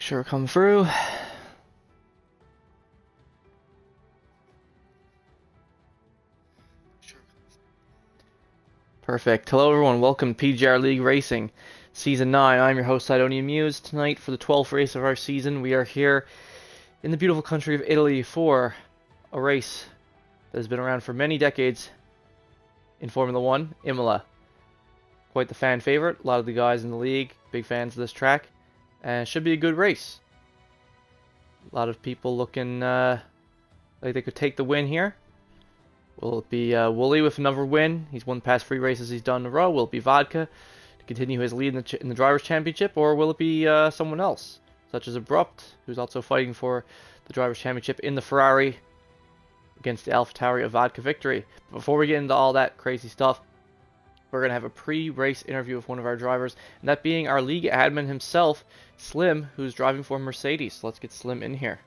Sure, come through. Perfect. Hello, everyone. Welcome to PGR League Racing, Season 9. I'm your host, Sidonia Muse. Tonight, for the 12th race of our season, we are here in the beautiful country of Italy for a race that has been around for many decades in Formula 1, Imola. Quite the fan favorite. A lot of the guys in the league, big fans of this track. And it should be a good race. A lot of people looking like they could take the win here. Will it be Wooly with another win? He's won the past 3 races he's done in a row. Will it be Vodka to continue his lead in the Drivers' Championship? Or will it be someone else, such as Abrupt, who's also fighting for the Drivers' Championship in the Ferrari against the AlphaTauri of Vodka Victory? But before we get into all that crazy stuff, we're going to have a pre-race interview with one of our drivers, and that being our league admin himself, Slim, who's driving for Mercedes. So let's get Slim in here.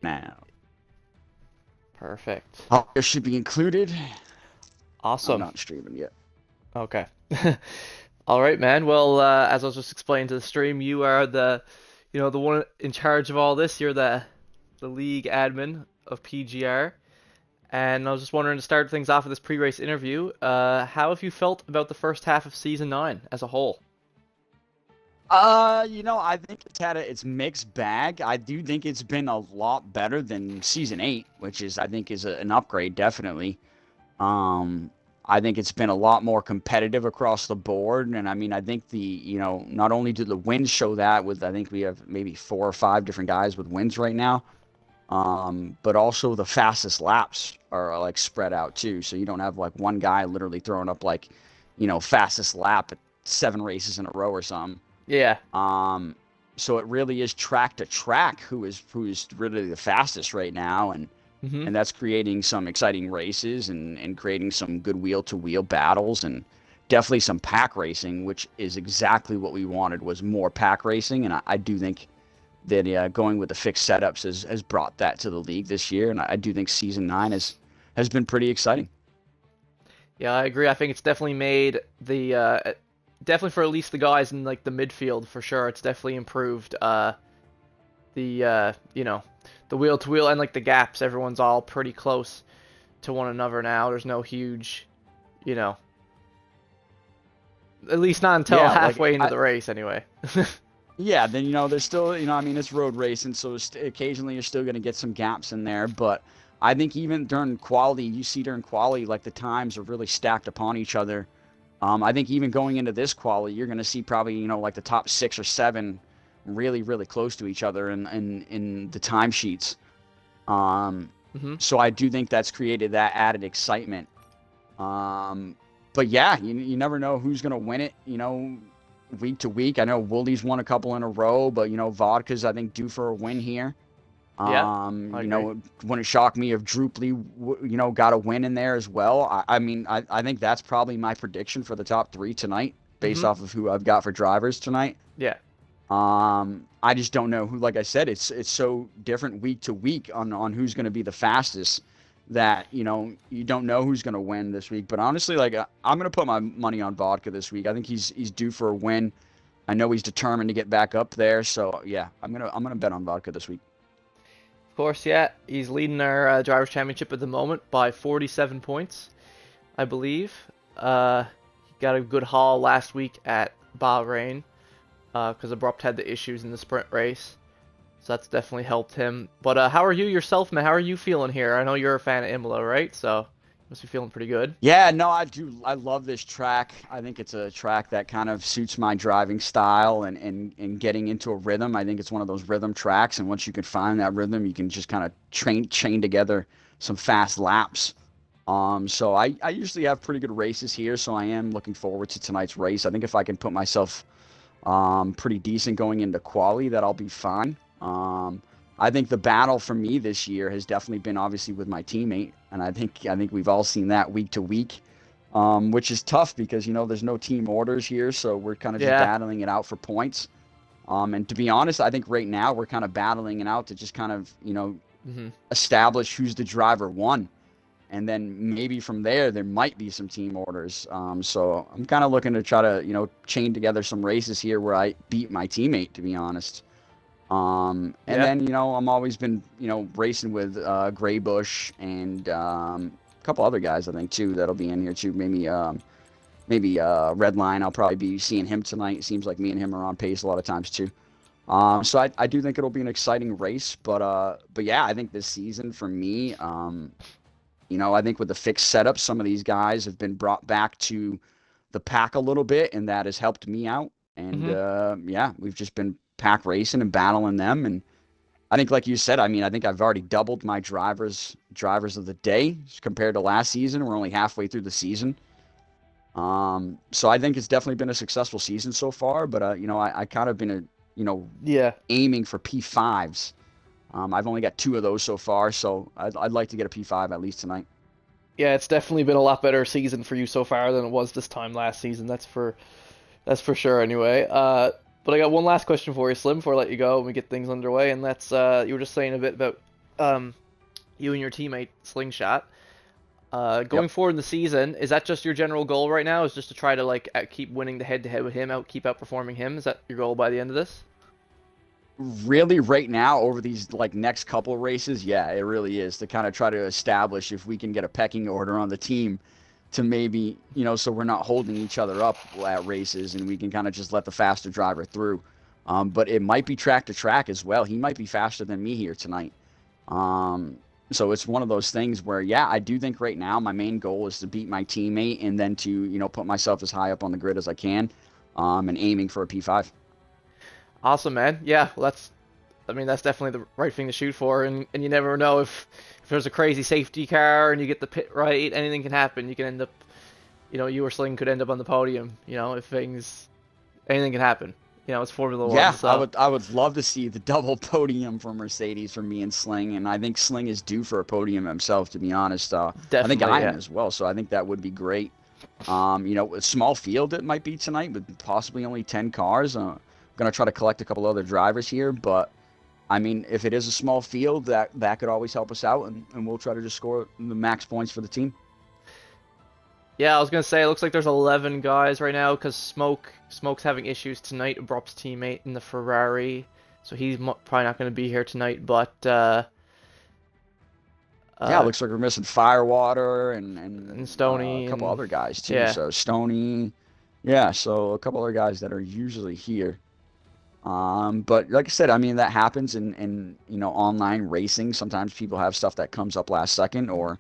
Now. Perfect. Audio should be included. Awesome. I'm not streaming yet. Okay. All right, man. Well, as I was just explaining to the stream, you are the one in charge of all this. You're the league admin of PGR. And I was just wondering, to start things off with this pre-race interview, how have you felt about the first half of Season 9 as a whole? I think it's had its mixed bag. I do think it's been a lot better than Season 8, which I think is an upgrade, definitely. I think it's been a lot more competitive across the board, and I mean, I think not only do the wins show that, I think we have maybe 4 or 5 different guys with wins right now, but also the fastest laps are like spread out too, so you don't have like one guy literally throwing up like, fastest lap at 7 races in a row or something. Yeah. So it really is track to track who is really the fastest right now, and that's creating some exciting races and creating some good wheel to wheel battles, and definitely some pack racing, which is exactly what we wanted, was more pack racing. And I do think that going with the fixed setups has brought that to the league this year, and I do think Season 9 has been pretty exciting. Yeah, I agree. I think it's definitely made the definitely for at least the guys in like the midfield, for sure, it's definitely improved the wheel to wheel and like the gaps. Everyone's all pretty close to one another now. There's no huge, at least not until halfway into the race anyway. Yeah, then there's still, I mean, it's road racing, so occasionally you're still going to get some gaps in there, but I think even during quality, like the times are really stacked upon each other. I think even going into this quali, you're going to see probably, like the top 6 or 7 really, really close to each other in the timesheets. So I do think that's created that added excitement. But yeah, you never know who's going to win it, week to week. I know Wooly's won a couple in a row, but, Vodka's, I think, due for a win here. It wouldn't shock me if Drooply, got a win in there as well. I mean, I think that's probably my prediction for the top 3 tonight, based off of who I've got for drivers tonight. Yeah. I just don't know who. Like I said, it's so different week to week on who's going to be the fastest, that you don't know who's going to win this week. But honestly, like, I'm going to put my money on Vodka this week. I think he's due for a win. I know he's determined to get back up there. So yeah, I'm gonna bet on Vodka this week. Of course, yeah, he's leading our Drivers' Championship at the moment by 47 points, I believe. He got a good haul last week at Bahrain, because Abrupt had the issues in the sprint race, so that's definitely helped him. But how are you yourself, man? How are you feeling here? I know you're a fan of Imola, right? So you must be feeling pretty good. Yeah, no, I do. I love this track. I think it's a track that kind of suits my driving style and getting into a rhythm. I think it's one of those rhythm tracks, and once you can find that rhythm, you can just kind of chain together some fast laps. So I usually have pretty good races here, so I am looking forward to tonight's race. I think if I can put myself pretty decent going into quali, that I'll be fine. Um, I think the battle for me this year has definitely been obviously with my teammate, and I think we've all seen that week to week, which is tough because there's no team orders here, so we're kind of just Yeah. battling it out for points. And to be honest, I think right now we're kind of battling it out to just kind of Hmm. establish who's the driver one, and then maybe from there might be some team orders. So I'm kind of looking to try to chain together some races here where I beat my teammate, to be honest. And Yeah. then I'm always been racing with Graybush and a couple other guys I think too that'll be in here too. Maybe Redline. I'll probably be seeing him tonight. It seems like me and him are on pace a lot of times too. So I do think it'll be an exciting race, but yeah, I think this season for me, I think with the fixed setup, some of these guys have been brought back to the pack a little bit, and that has helped me out. And Hmm. yeah, we've just been pack racing and battling them. And I think, like you said, I mean, I think I've already doubled my drivers of the day compared to last season. We're only halfway through the season. So I think it's definitely been a successful season so far. But I kind of been Yeah. aiming for P5s. I've only got two of those so far, so I'd like to get a P5 at least tonight. Yeah, it's definitely been a lot better season for you so far than it was this time last season. That's for sure anyway. But I got one last question for you, Slim, before I let you go and we get things underway. And that's you were just saying a bit about um, you and your teammate Slingshot. Going Yep. forward in the season, is that just your general goal right now? Is just to try to like keep winning the head-to-head with him, keep outperforming him? Is that your goal by the end of this? Really, right now, over these like next couple races, yeah, it really is to kind of try to establish if we can get a pecking order on the team to maybe so we're not holding each other up at races and we can kind of just let the faster driver through. But it might be track to track as well. He might be faster than me here tonight. Um, so it's one of those things where, yeah, I do think right now my main goal is to beat my teammate and then to, put myself as high up on the grid as I can, and aiming for a P5. Awesome, man. Yeah, well, I mean, that's definitely the right thing to shoot for, and you never know if there's a crazy safety car and you get the pit right, anything can happen. You can end up, you or Sling could end up on the podium. If anything can happen. It's Formula One, Yeah, I so would I would love to see the double podium for Mercedes for me and Sling, and I think Sling is due for a podium himself, to be honest. I think definitely, I am yeah. as well, so I think that would be great. A small field it might be tonight with possibly only 10 cars. Gonna try to collect a couple other drivers here, but I mean, if it is a small field, that could always help us out, and we'll try to just score the max points for the team. Yeah, I was gonna say it looks like there's 11 guys right now because Smoke's having issues tonight. Abrupt's teammate in the Ferrari, so he's probably not gonna be here tonight. But Yeah, it uh, looks like we're missing Firewater and and a Stony couple and other guys too. yeah, So Stony, yeah, so a couple other guys that are usually here. But like I said, I mean that happens in online racing. Sometimes people have stuff that comes up last second, or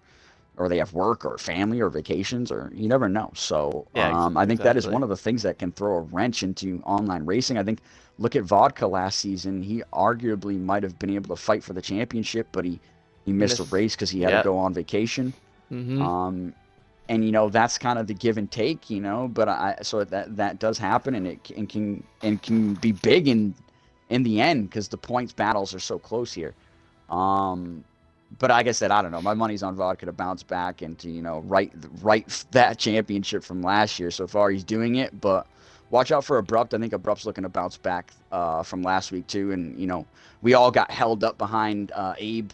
they have work or family or vacations, or you never know. So yeah, I think that is exactly. one of the things that can throw a wrench into online racing. I think look at Vodka last season. He arguably might have been able to fight for the championship, but he He missed a missed. race because he had to Yeah. go on vacation. Mm-hmm. Um, and that's kind of the give and take, But so that does happen, and it can be big in the end because the points battles are so close here. Um, but like I said, I don't know. My money's on Vodka to bounce back and to right that championship from last year. So far, he's doing it, but watch out for Abrupt. I think Abrupt's looking to bounce back from last week too. And we all got held up behind Abe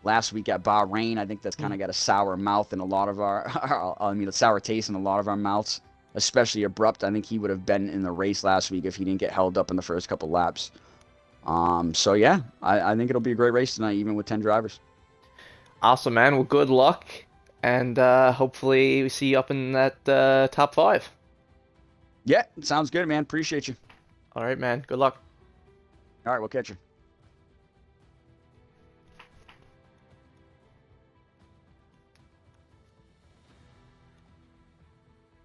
last week at Bahrain. I think that's kind of got a sour mouth in a lot of a sour taste in a lot of our mouths, especially Abrupt. I think he would have been in the race last week if he didn't get held up in the first couple laps. So yeah, I think it'll be a great race tonight, even with 10 drivers. Awesome, man. Well, good luck, and hopefully we see you up in that top five. Yeah, sounds good, man. Appreciate you. All right, man. Good luck. All right, we'll catch you.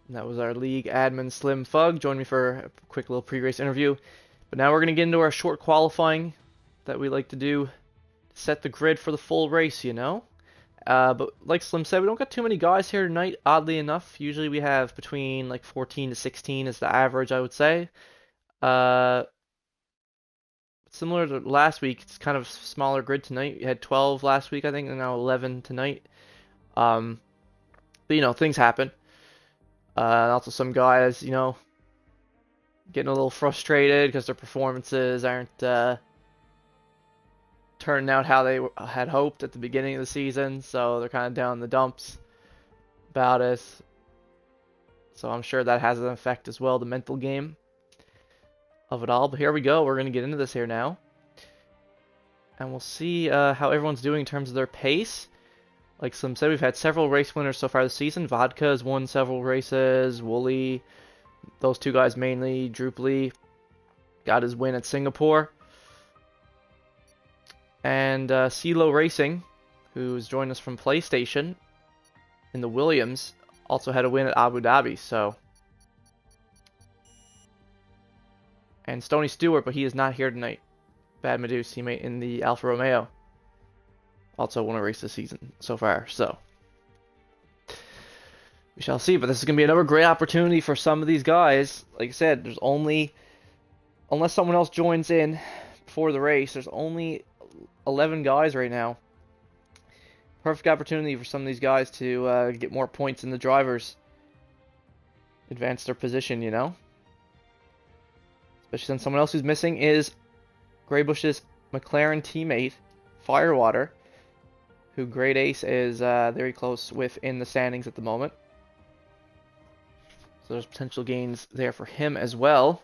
And that was our league admin Slim Fug. Joined me for a quick little pre-race interview. But now we're gonna get into our short qualifying that we like to do to set the grid for the full race. But like Slim said, we don't got too many guys here tonight, oddly enough. Usually we have between like 14 to 16 is the average, I would say. Uh, similar to last week, it's kind of smaller grid tonight. You had 12 last week, I think, and now 11 tonight. But, you know, things happen. And also some guys, you know, getting a little frustrated because their performances aren't turning out how they had hoped at the beginning of the season. So they're kind of down in the dumps about it. So I'm sure that has an effect as well, the mental game of it all. But here we go. We're going to get into this here now. And we'll see how everyone's doing in terms of their pace. Like Slim said, we've had several race winners so far this season. Vodka has won several races. Wooly, those two guys mainly. Drooply got his win at Singapore. And CeeLo Racing, who's joined us from PlayStation in the Williams, also had a win at Abu Dhabi. So, and Stony Stewart, but he is not here tonight. Bad Medu's teammate in the Alfa Romeo. Also won a race this season so far, so we shall see. But this is going to be another great opportunity for some of these guys. Like I said, there's only, unless someone else joins in before the race, there's only 11 guys right now. Perfect opportunity for some of these guys to get more points in the drivers. Advance their position, you know? Especially since someone else who's missing is Greybush's McLaren teammate, Firewater, who Great Ace is very close with in the standings at the moment. So there's potential gains there for him as well.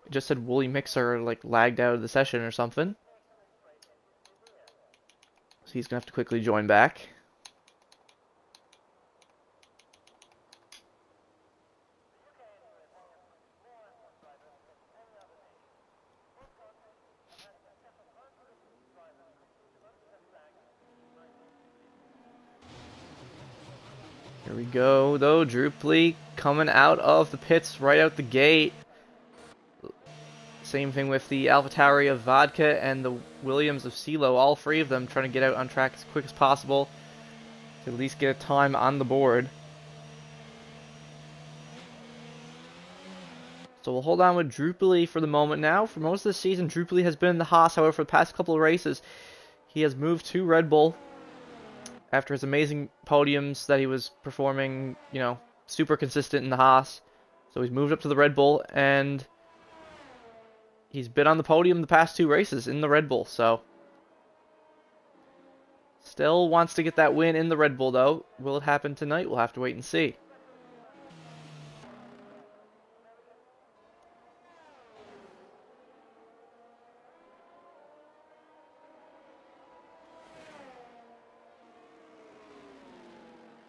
I just said Woolly Mixer like lagged out of the session or something. So he's going to have to quickly join back. Here we go, though. Drooply coming out of the pits right out the gate. Same thing with the AlphaTauri of Vodka and the Williams of CeeLo. All three of them trying to get out on track as quick as possible to at least get a time on the board. So we'll hold on with Drooply for the moment now. For most of the season, Drooply has been in the Haas. However, for the past couple of races, he has moved to Red Bull after his amazing podiums that he was performing, you know, super consistent in the Haas. So he's moved up to the Red Bull, and he's been on the podium the past two races in the Red Bull, so still wants to get that win in the Red Bull, though. Will it happen tonight? We'll have to wait and see.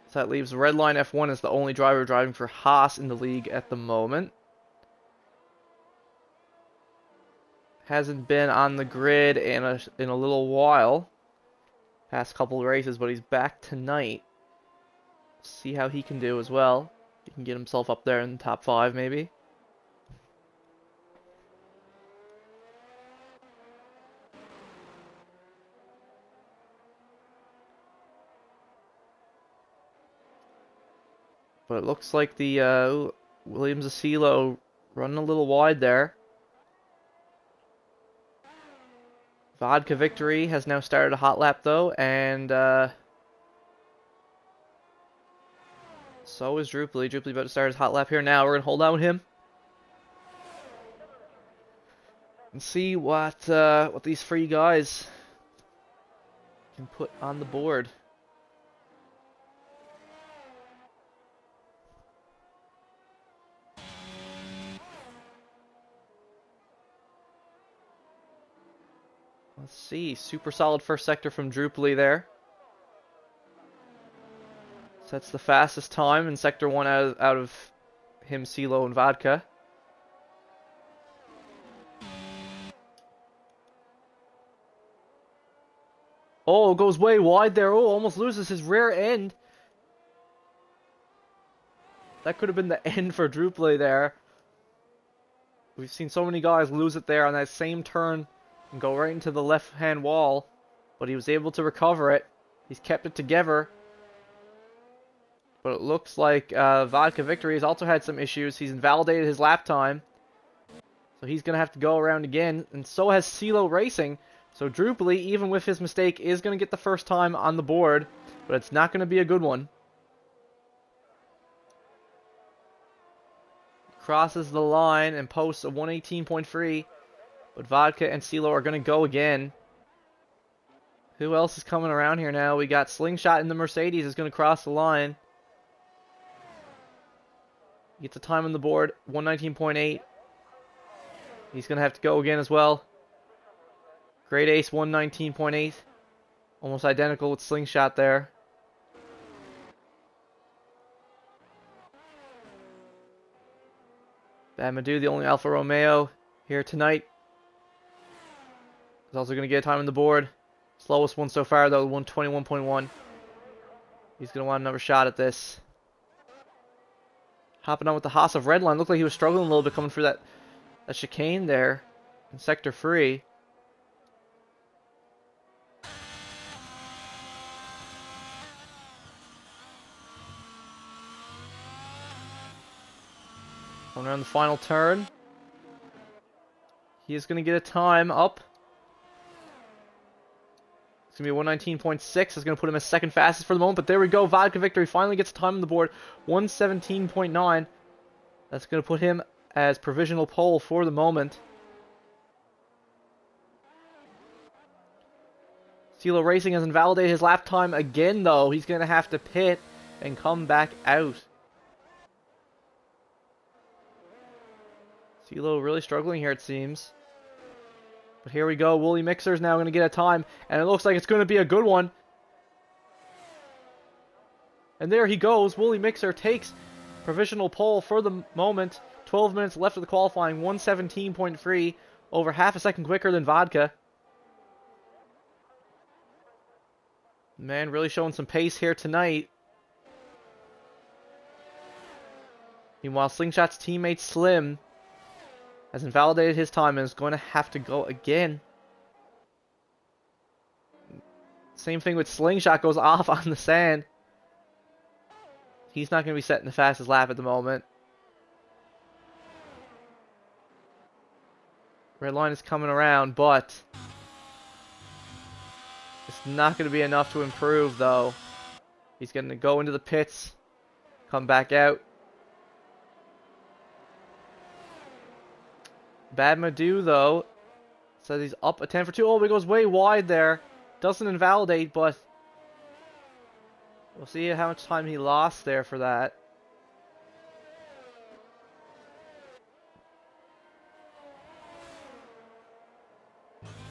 So that leaves Redline F1 as the only driver driving for Haas in the league at the moment. Hasn't been on the grid in a little while. Past couple of races, but he's back tonight. See how he can do as well. He can get himself up there in the top 5 maybe. But it looks like the Williams of CeeLo running a little wide there. Vodka Victory has now started a hot lap though, and so is Drooply. Drooply about to start his hot lap here now. We're going to hold on with him and see what these three guys can put on the board. Let's see. Super solid first sector from Drooply there. Sets the fastest time in Sector 1 out of him, CeeLo, and Vodka. Oh, goes way wide there. Oh, almost loses his rear end. That could have been the end for Drooply there. We've seen so many guys lose it there on that same turn and go right into the left-hand wall, but he was able to recover it. He's kept it together. But it looks like Vodka Victory has also had some issues. He's invalidated his lap time. So he's going to have to go around again, and so has CeeLo Racing. So Drupally, even with his mistake, is going to get the first time on the board, but it's not going to be a good one. Crosses the line and posts a 118.3, but Vodka and CeeLo are going to go again. Who else is coming around here now? We got Slingshot in the Mercedes is going to cross the line. Gets a time on the board, 119.8. He's going to have to go again as well. Great Ace, 119.8. Almost identical with Slingshot there. Bad Madu, the only Alfa Romeo here tonight, is also going to get a time on the board. Slowest one so far, though, 121.1. He's going to want another shot at this. Hopping on with the Haas of Redline. Looked like he was struggling a little bit coming through that chicane there in Sector 3. Going around the final turn. He is going to get a time up. It's going to be 119.6. It's going to put him as second fastest for the moment. But there we go. Vodka Victory finally gets a time on the board. 117.9. That's going to put him as provisional pole for the moment. CeeLo Racing has invalidated his lap time again, though. He's going to have to pit and come back out. CeeLo really struggling here, it seems. But here we go. Wooly Mixer's now going to get a time, and it looks like it's going to be a good one. And there he goes. Wooly Mixer takes provisional pole for the moment. 12 minutes left of the qualifying. 117.3, over half a second quicker than Vodka. Man, really showing some pace here tonight. Meanwhile, Slingshot's teammate Slim has invalidated his time and is going to have to go again. Same thing with Slingshot, goes off on the sand. He's not going to be setting the fastest lap at the moment. Red line is coming around, but it's not going to be enough to improve, though. He's going to go into the pits, come back out. Bad Madu, though, says he's up a 10 for 2. Oh, he goes way wide there. Doesn't invalidate, but we'll see how much time he lost there for that.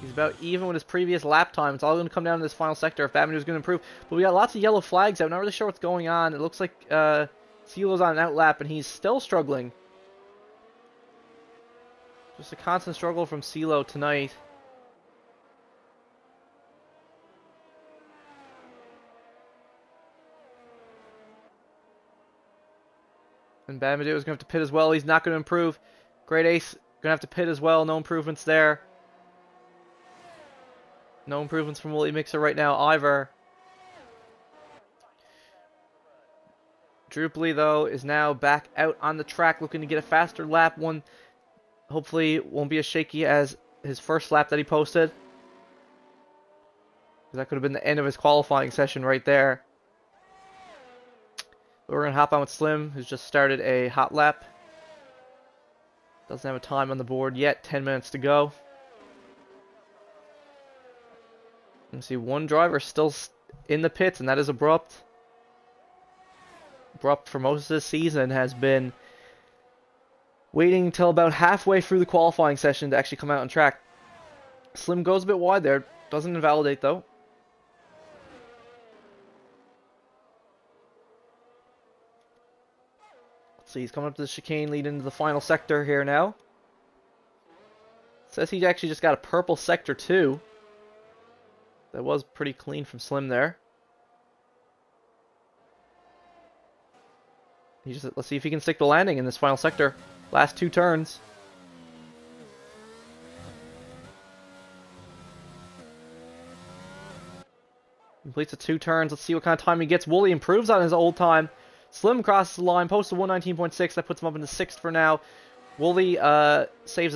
He's about even with his previous lap time. It's all going to come down to this final sector if Bad Madu is going to improve. But we got lots of yellow flags out. Not really sure what's going on. It looks like CeeLo's on an out lap, and he's still struggling. Just a constant struggle from CeeLo tonight. And Bad Madu is going to have to pit as well. He's not going to improve. Great Ace going to have to pit as well. No improvements there. No improvements from Wooly Mixer right now either. Drupally, though, is now back out on the track looking to get a faster lap. One hopefully won't be as shaky as his first lap that he posted. That could have been the end of his qualifying session right there. But we're going to hop on with Slim, who's just started a hot lap. Doesn't have a time on the board yet. 10 minutes to go. You can see one driver still in the pits, and that is Abrupt. Abrupt, for most of this season, has been waiting until about halfway through the qualifying session to actually come out on track. Slim goes a bit wide there. Doesn't invalidate, though. So he's coming up to the chicane leading into the final sector here now. Says he actually just got a purple sector too. That was pretty clean from Slim there. Let's see if he can stick the landing in this final sector. Last two turns. Completes the two turns. Let's see what kind of time he gets. Wooly improves on his old time. Slim crosses the line, posts a 119.6. That puts him up into 6th for now. Woolley saves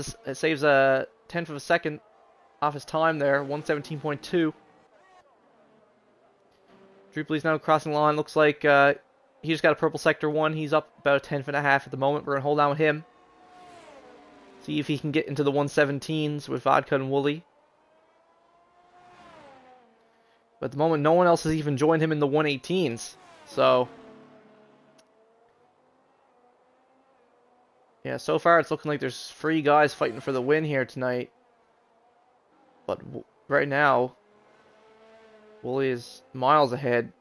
a tenth of a second off his time there, 117.2. Drupal's now crossing the line. Looks like he just got a purple sector 1. He's up about a tenth and a half at the moment. We're going to hold on with him. See if he can get into the 117s with Vodka and Woolley. But at the moment, no one else has even joined him in the 118s. So, yeah, so far it's looking like there's 3 guys fighting for the win here tonight. But right now, Woolley is miles ahead.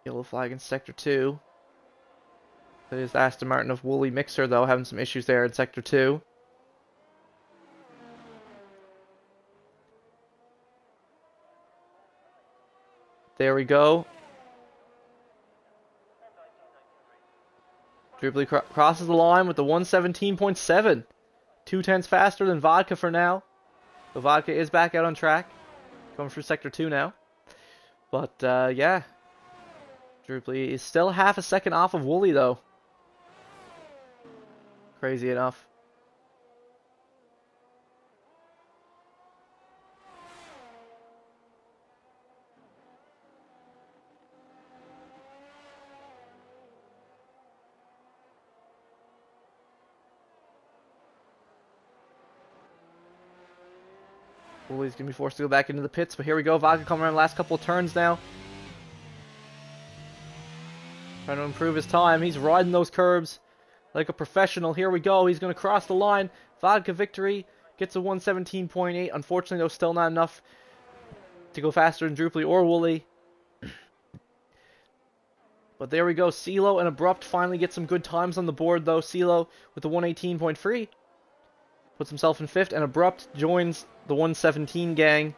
Yellow flag in Sector 2. That is Aston Martin of Woolley Mixer, though, having some issues there in Sector 2. There we go. Drupal crosses the line with the 117.7. 2/10 faster than Vodka for now. So Vodka is back out on track. Coming through Sector 2 now. But, yeah. Drupal is still half a second off of Woolley, though. Crazy enough. Woolley's going to be forced to go back into the pits, but here we go. Vodka coming around the last couple of turns now. Trying to improve his time. He's riding those curbs like a professional. Here we go. He's going to cross the line. Vodka victory. Gets a 117.8. Unfortunately, though, still not enough to go faster than Drupal or Woolley. But there we go. CeeLo and Abrupt finally get some good times on the board, though. CeeLo with the 118.3. Puts himself in 5th, and Abrupt joins the 117 gang.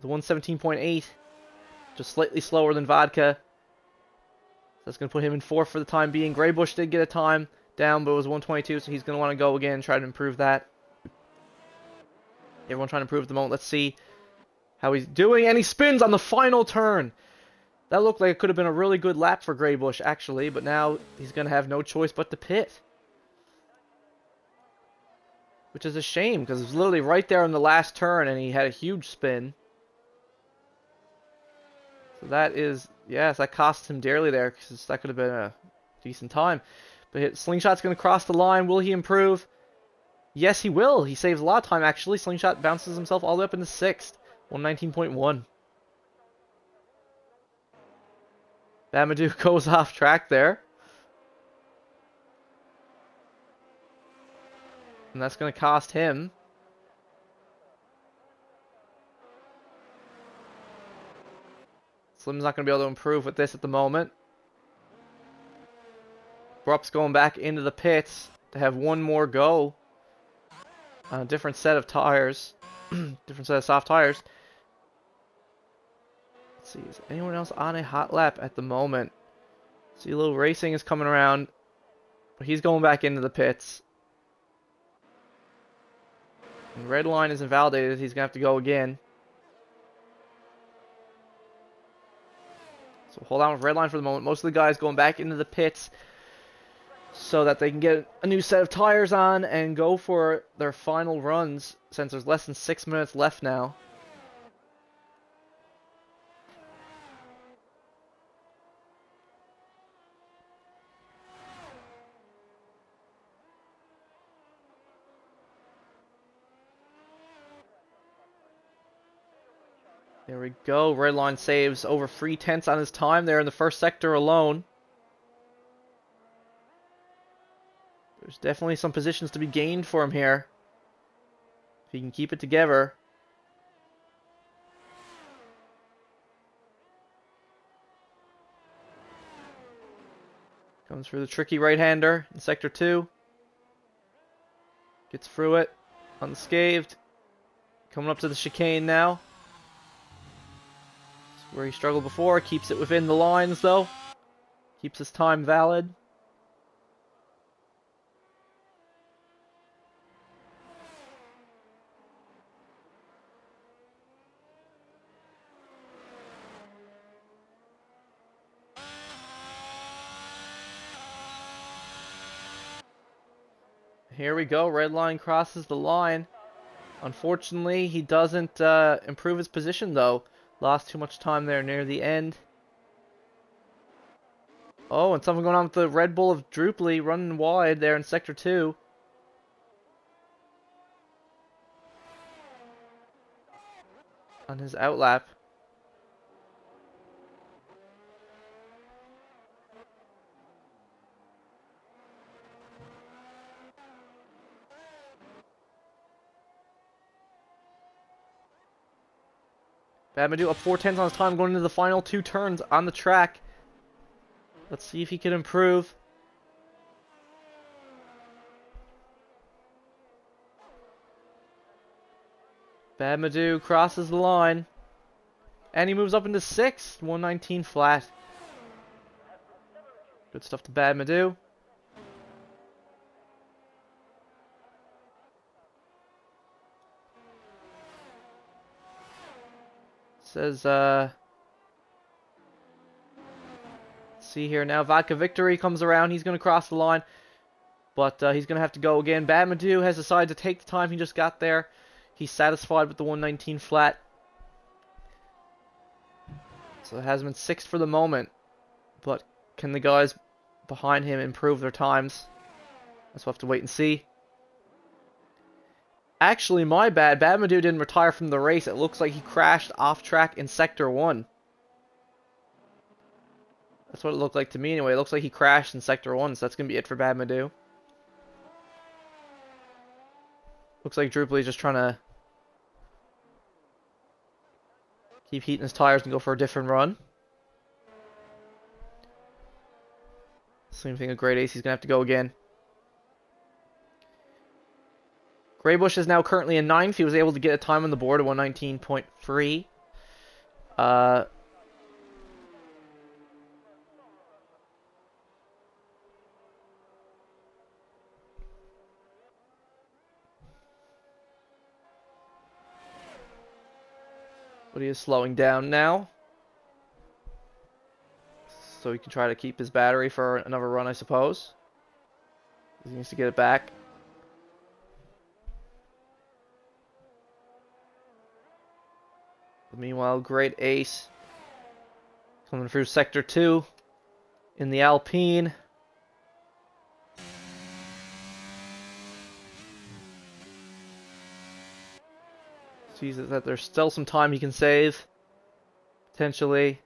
The 117.8. Just slightly slower than Vodka. That's going to put him in 4th for the time being. Greybush did get a time down, but it was 122, so he's going to want to go again and try to improve that. Everyone trying to improve at the moment. Let's see how he's doing. And he spins on the final turn. That looked like it could have been a really good lap for Greybush, actually, but now he's going to have no choice but to pit. Which is a shame, because it was literally right there on the last turn, and he had a huge spin. So that is, yes, that cost him dearly there, because that could have been a decent time. But Slingshot's going to cross the line. Will he improve? Yes, he will. He saves a lot of time, actually. Slingshot bounces himself all the way up into 6th. 119.1. Bamadou goes off track there. And that's going to cost him. Slim's not going to be able to improve with this at the moment. Brup's going back into the pits to have one more go on a different set of tires. Different set of soft tires. Let's see, is anyone else on a hot lap at the moment? CeeLo Racing is coming around, but he's going back into the pits. And red line is invalidated. He's going to have to go again. So hold on with red line for the moment. Most of the guys going back into the pits so that they can get a new set of tires on and go for their final runs, since there's less than 6 minutes left now. There we go. Redline saves over 3/10 on his time there in the first sector alone. There's definitely some positions to be gained for him here, if he can keep it together. Comes through the tricky right-hander in sector 2. Gets through it unscathed. Coming up to the chicane now. Where he struggled before, keeps it within the lines though. Keeps his time valid. Here we go. Red line crosses the line. Unfortunately, he doesn't improve his position, though. Lost too much time there near the end. Oh, and something going on with the Red Bull of Drupely running wide there in Sector 2. On his outlap. Babadoo up 4/10 on his time going into the final 2 turns on the track. Let's see if he can improve. Babadoo crosses the line. And he moves up into 6th. 119 flat. Good stuff to Babadoo. Says, let's see here now. Vodka Victory comes around. He's going to cross the line. But he's going to have to go again. Babadoo has decided to take the time he just got there. He's satisfied with the 119 flat. So it has been 6th for the moment. But can the guys behind him improve their times? Let's have to wait and see. Actually, my bad. Babadoo didn't retire from the race. It looks like he crashed off track in Sector 1. That's what it looked like to me anyway. It looks like he crashed in Sector 1, so that's going to be it for Babadoo. Looks like Drupely's just trying to keep heating his tires and go for a different run. Same thing with Great Ace. He's going to have to go again. Greybush is now currently in 9th. He was able to get a time on the board of 119.3. But he is slowing down now. So he can try to keep his battery for another run, I suppose. He needs to get it back. But meanwhile, Great Ace coming through Sector 2 in the Alpine. Sees that there's still some time he can save, potentially.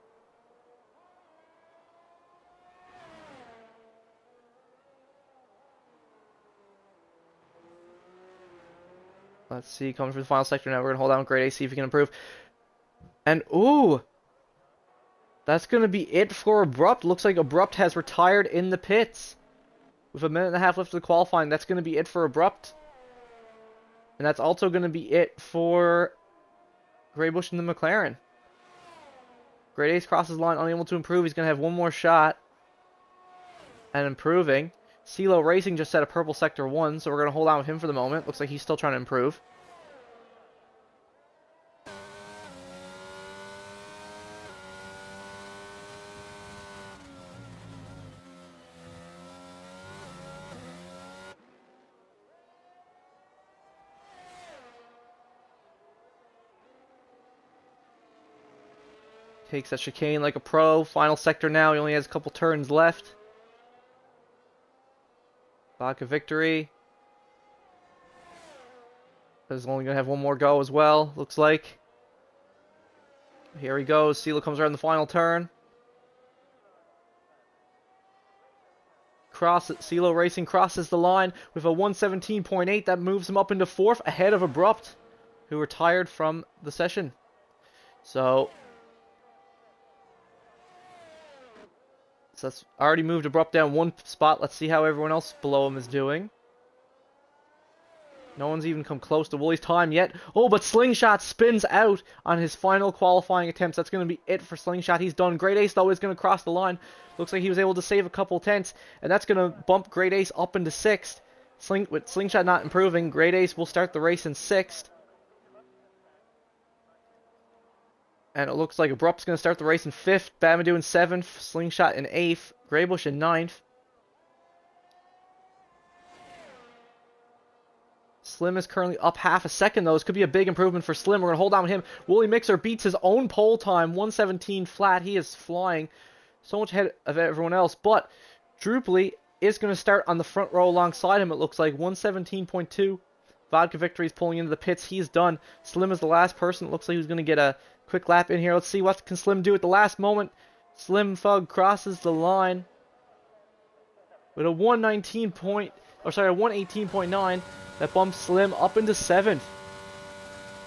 Let's see, coming through the final sector now. We're going to hold down Great Ace, see if he can improve. And, ooh! That's going to be it for Abrupt. Looks like Abrupt has retired in the pits. With a minute and a half left of the qualifying, that's going to be it for Abrupt. And that's also going to be it for Greybush and the McLaren. Great Ace crosses the line, unable to improve. He's going to have one more shot at improving. CeeLo Racing just set a purple Sector 1, so we're going to hold on with him for the moment. Looks like he's still trying to improve. Takes that chicane like a pro. Final sector now. He only has a couple turns left. Vodka Victory is only going to have one more go as well, looks like. Here he goes. CeeLo comes around the final turn. CeeLo Racing crosses the line with a 117.8. That moves him up into 4th ahead of Abrupt, who retired from the session. So that's already moved Abrupt down one spot. Let's see how everyone else below him is doing. No one's even come close to Wooly's time yet. Oh, but Slingshot spins out on his final qualifying attempts. That's going to be it for Slingshot. He's done. Great Ace, though, is going to cross the line. Looks like he was able to save a couple tenths, and that's going to bump Great Ace up into 6th. With Slingshot not improving, Great Ace will start the race in 6th. And it looks like Abrupt's going to start the race in 5th. Babadoo in 7th. Slingshot in 8th. Greybush in 9th. Slim is currently up half a second, though. This could be a big improvement for Slim. We're going to hold on with him. Wooly Mixer beats his own pole time, 1:17 flat. He is flying so much ahead of everyone else. But Drupally is going to start on the front row alongside him, it looks like. 1:17.2. Vodka Victory is pulling into the pits. He's done. Slim is the last person. It looks like he's going to get a quick lap in here. Let's see what can Slim do at the last moment. Slim Fug crosses the line with a 118.9 that bumps Slim up into 7th.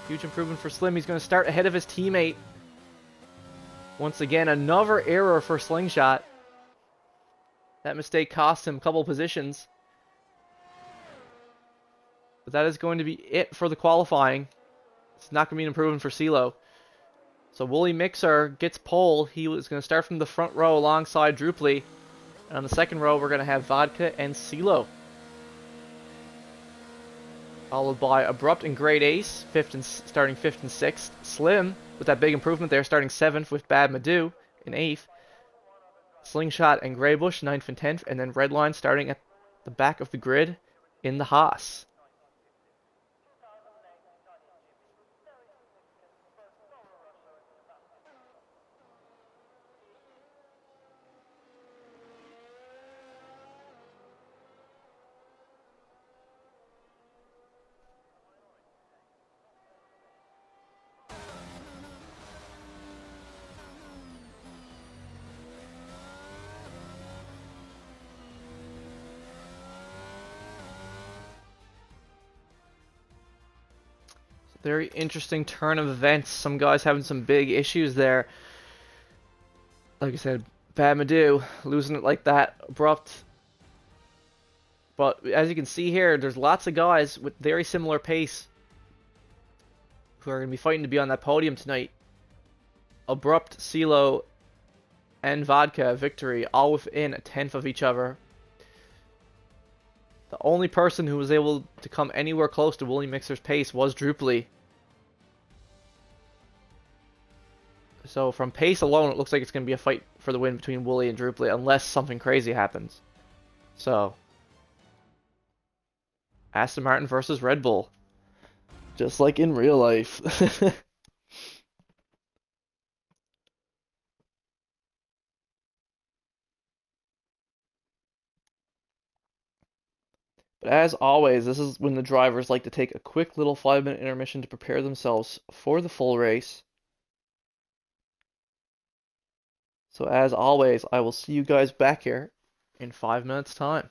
Huge improvement for Slim. He's going to start ahead of his teammate. Once again, another error for Slingshot. That mistake cost him a couple positions. But that is going to be it for the qualifying. It's not going to be an improvement for CeeLo. So Wooly Mixer gets pole. He was going to start from the front row alongside Drupally. And on the second row, we're going to have Vodka and CeeLo. Followed by Abrupt and Great Ace, starting 5th and 6th. Slim, with that big improvement there, starting 7th with Bad Madoo in 8th. Slingshot and Greybush, 9th and 10th. And then Redline starting at the back of the grid in the Haas. Very interesting turn of events. Some guys having some big issues there. Like I said, Bad Madoo losing it like that, Abrupt. But as you can see here, there's lots of guys with very similar pace who are going to be fighting to be on that podium tonight. Abrupt, CeeLo, and Vodka Victory, all within a 10th of each other. The only person who was able to come anywhere close to Wooly Mixer's pace was Drupally. So from pace alone, it looks like it's going to be a fight for the win between Wooly and Drupally, unless something crazy happens. So, Aston Martin versus Red Bull. Just like in real life. But as always, this is when the drivers like to take a quick little 5-minute intermission to prepare themselves for the full race. So as always, I will see you guys back here in 5 minutes' time.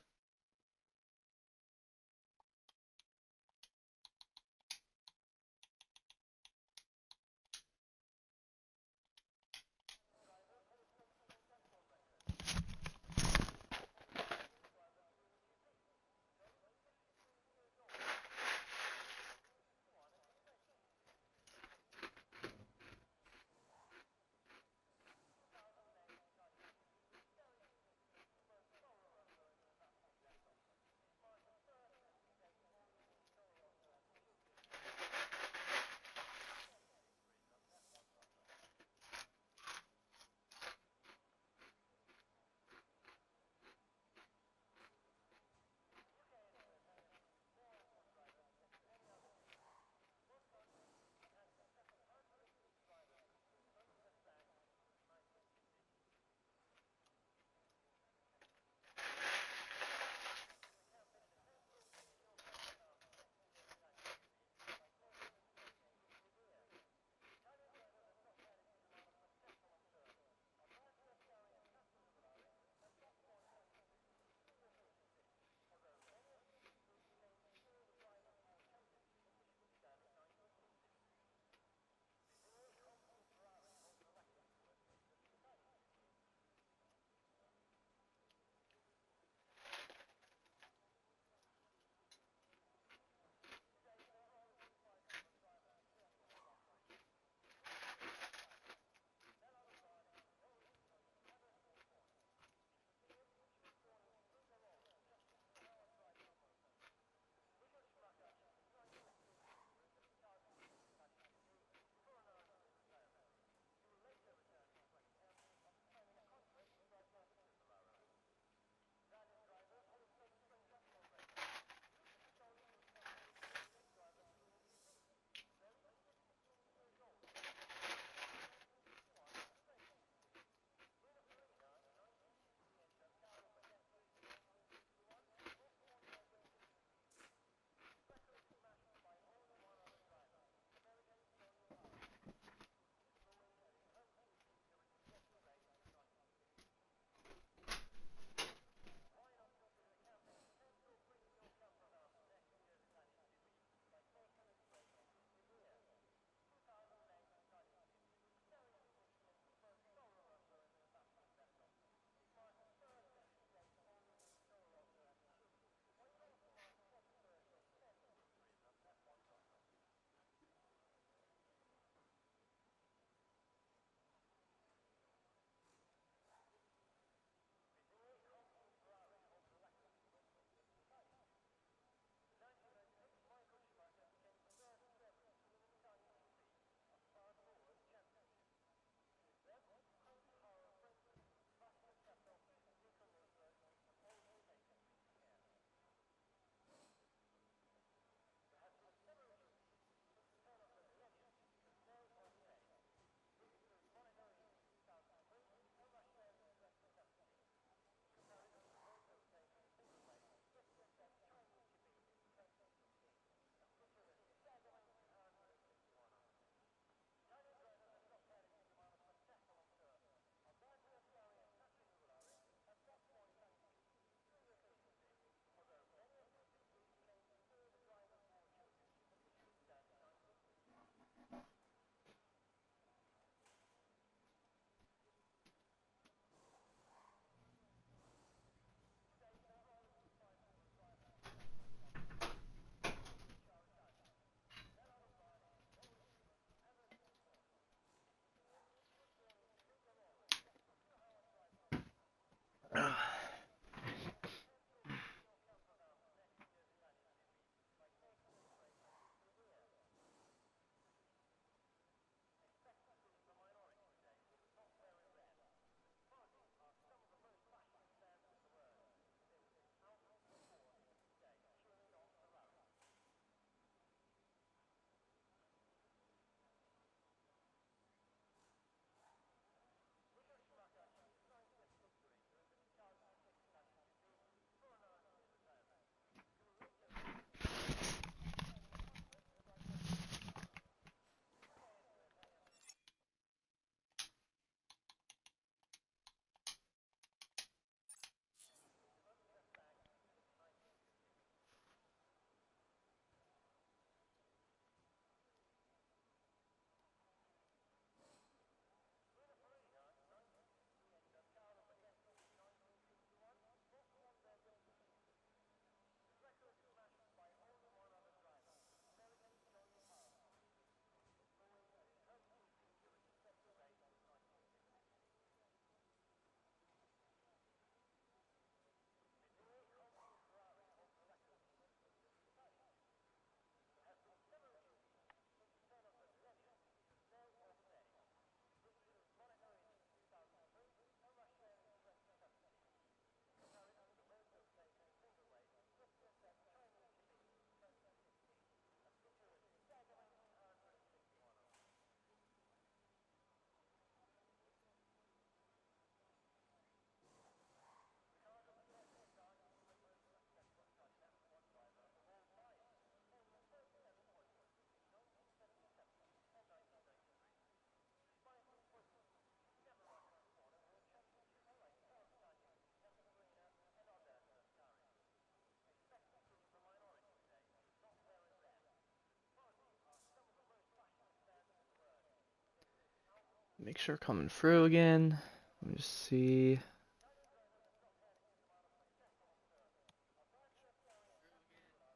Make sure coming through again. Let me just see.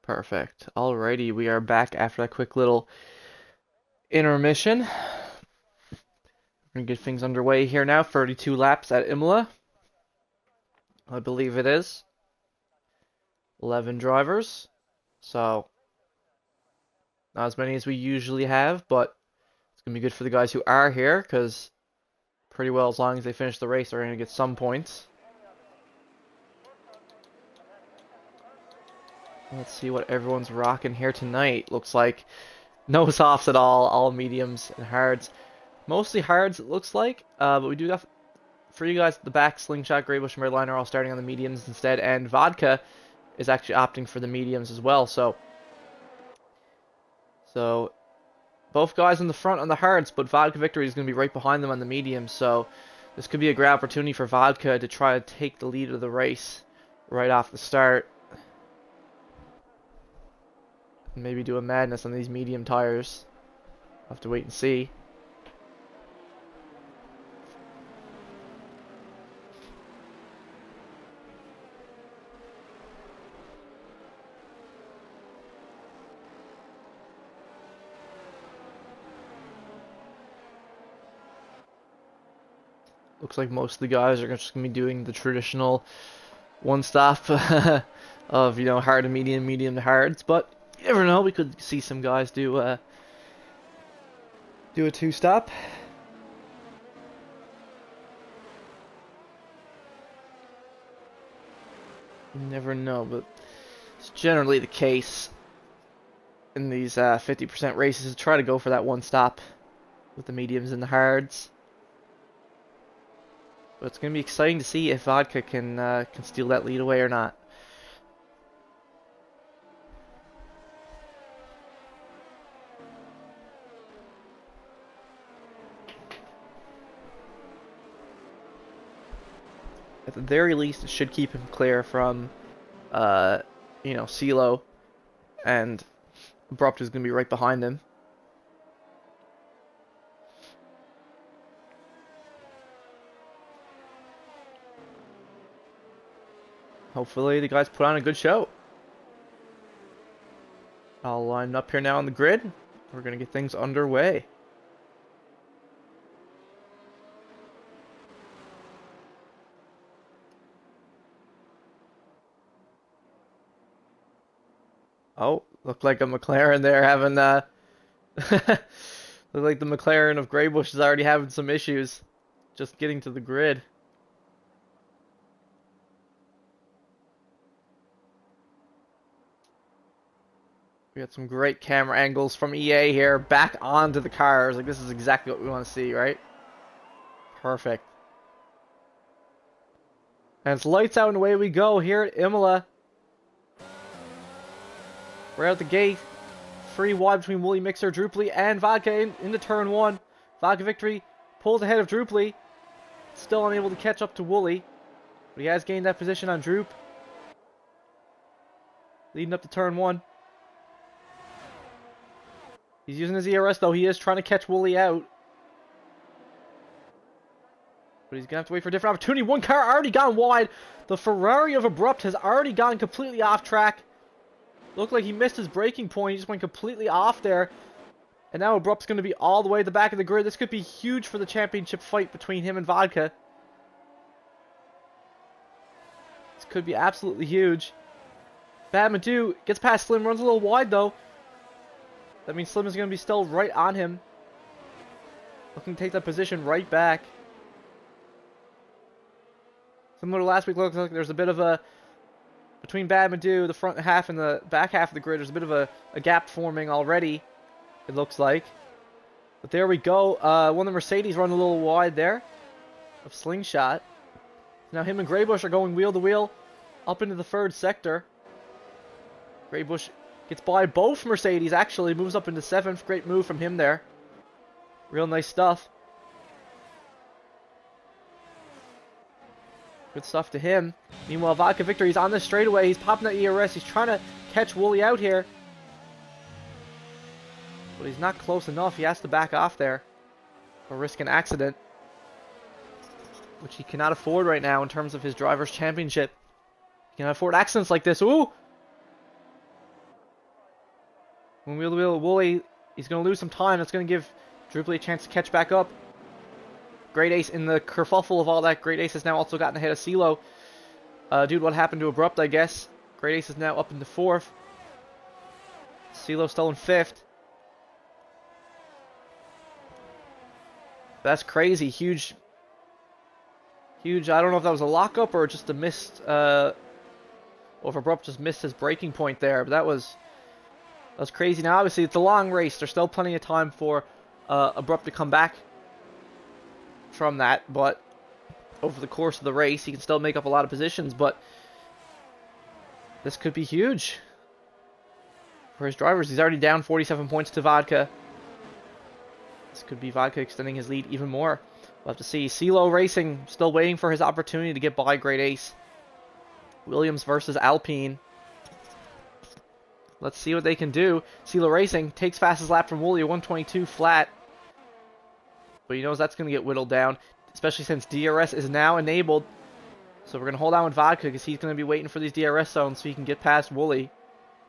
Perfect. Alrighty, we are back after that quick little intermission. We're gonna get things underway here now. 32 laps at Imola, I believe it is. 11 drivers, so not as many as we usually have, but it's gonna be good for the guys who are here, because pretty well as long as they finish the race, they're gonna get some points. Let's see what everyone's rocking here tonight. Looks like no softs at all mediums and hards. Mostly hards, it looks like, but we do have, for you guys, the back, Slingshot, Greybush, and Redline are all starting on the mediums instead, and Vodka is actually opting for the mediums as well, so both guys in the front on the hards, but Vodka Victory is going to be right behind them on the mediums, so this could be a great opportunity for Vodka to try to take the lead of the race right off the start. Maybe do a madness on these medium tires. I'll have to wait and see. Looks like most of the guys are just going to be doing the traditional one-stop of, you know, hard to medium, medium to hards, but you never know, we could see some guys do a two-stop. You never know, but it's generally the case in these 50% races to try to go for that one stop with the mediums and the hards. But it's going to be exciting to see if Vodka can steal that lead away or not. At the very least, it should keep him clear from, you know, CeeLo, and Abrupt is going to be right behind him. Hopefully the guys put on a good show. I'll line up here now on the grid. We're going to get things underway. Oh, looked like a McLaren there having looked like the McLaren of Greybush is already having some issues just getting to the grid. We got some great camera angles from EA here, back onto the cars. Like, this is exactly what we want to see, right? Perfect. And it's lights out and away we go here at Imola. Right out the gate. Free wide between Wooly, Mixer, Druply, and Vodka into turn one. Vodka Victory pulls ahead of Druply. Still unable to catch up to Wooly. But he has gained that position on Droop. Leading up to turn one. He's using his ERS though. He is trying to catch Wooly out. But he's going to have to wait for a different opportunity. One car already gone wide. The Ferrari of Abrupt has already gone completely off track. Looked like he missed his braking point. He just went completely off there. And now Abrupt's going to be all the way at the back of the grid. This could be huge for the championship fight between him and Vodka. This could be absolutely huge. Bad Madu gets past Slim. Runs a little wide though. That means Slim is going to be still right on him. Looking to take that position right back. Similar to last week, looks like there's a bit of a... Between Bad Madu, the front half and the back half of the grid, there's a bit of a gap forming already, it looks like. But there we go. One of the Mercedes run a little wide there of Slingshot. Now him and Greybush are going wheel to wheel up into the third sector. Greybush gets by both Mercedes, actually. Moves up into 7th. Great move from him there. Real nice stuff. Good stuff to him. Meanwhile, Vodka Victory is on the straightaway. He's popping that ERS. He's trying to catch Wooly out here. But he's not close enough. He has to back off there. or risk an accident, which he cannot afford right now in terms of his driver's championship. He cannot afford accidents like this. Ooh! When Wooly, he's going to lose some time. That's going to give Drupal a chance to catch back up. Great Ace in the kerfuffle of all that. Great Ace has now also gotten ahead of CeeLo. Dude, what happened to Abrupt, I guess? Great Ace is now up into 4th. CeeLo still in 5th. That's crazy. Huge. I don't know if that was a lockup or just a missed... or if Abrupt just missed his breaking point there. But that was crazy. Now, obviously, it's a long race. There's still plenty of time for Abrupt to come back from that. But over the course of the race, he can still make up a lot of positions. But this could be huge for his drivers. He's already down 47 points to Vodka. This could be Vodka extending his lead even more. We'll have to see. CeeLo Racing still waiting for his opportunity to get by Great Ace. Williams versus Alpine. Let's see what they can do. CeeLo Racing takes fastest lap from Wooly, 122 flat. But he knows that's going to get whittled down, especially since DRS is now enabled. So we're going to hold on with Vodka because he's going to be waiting for these DRS zones so he can get past Wooly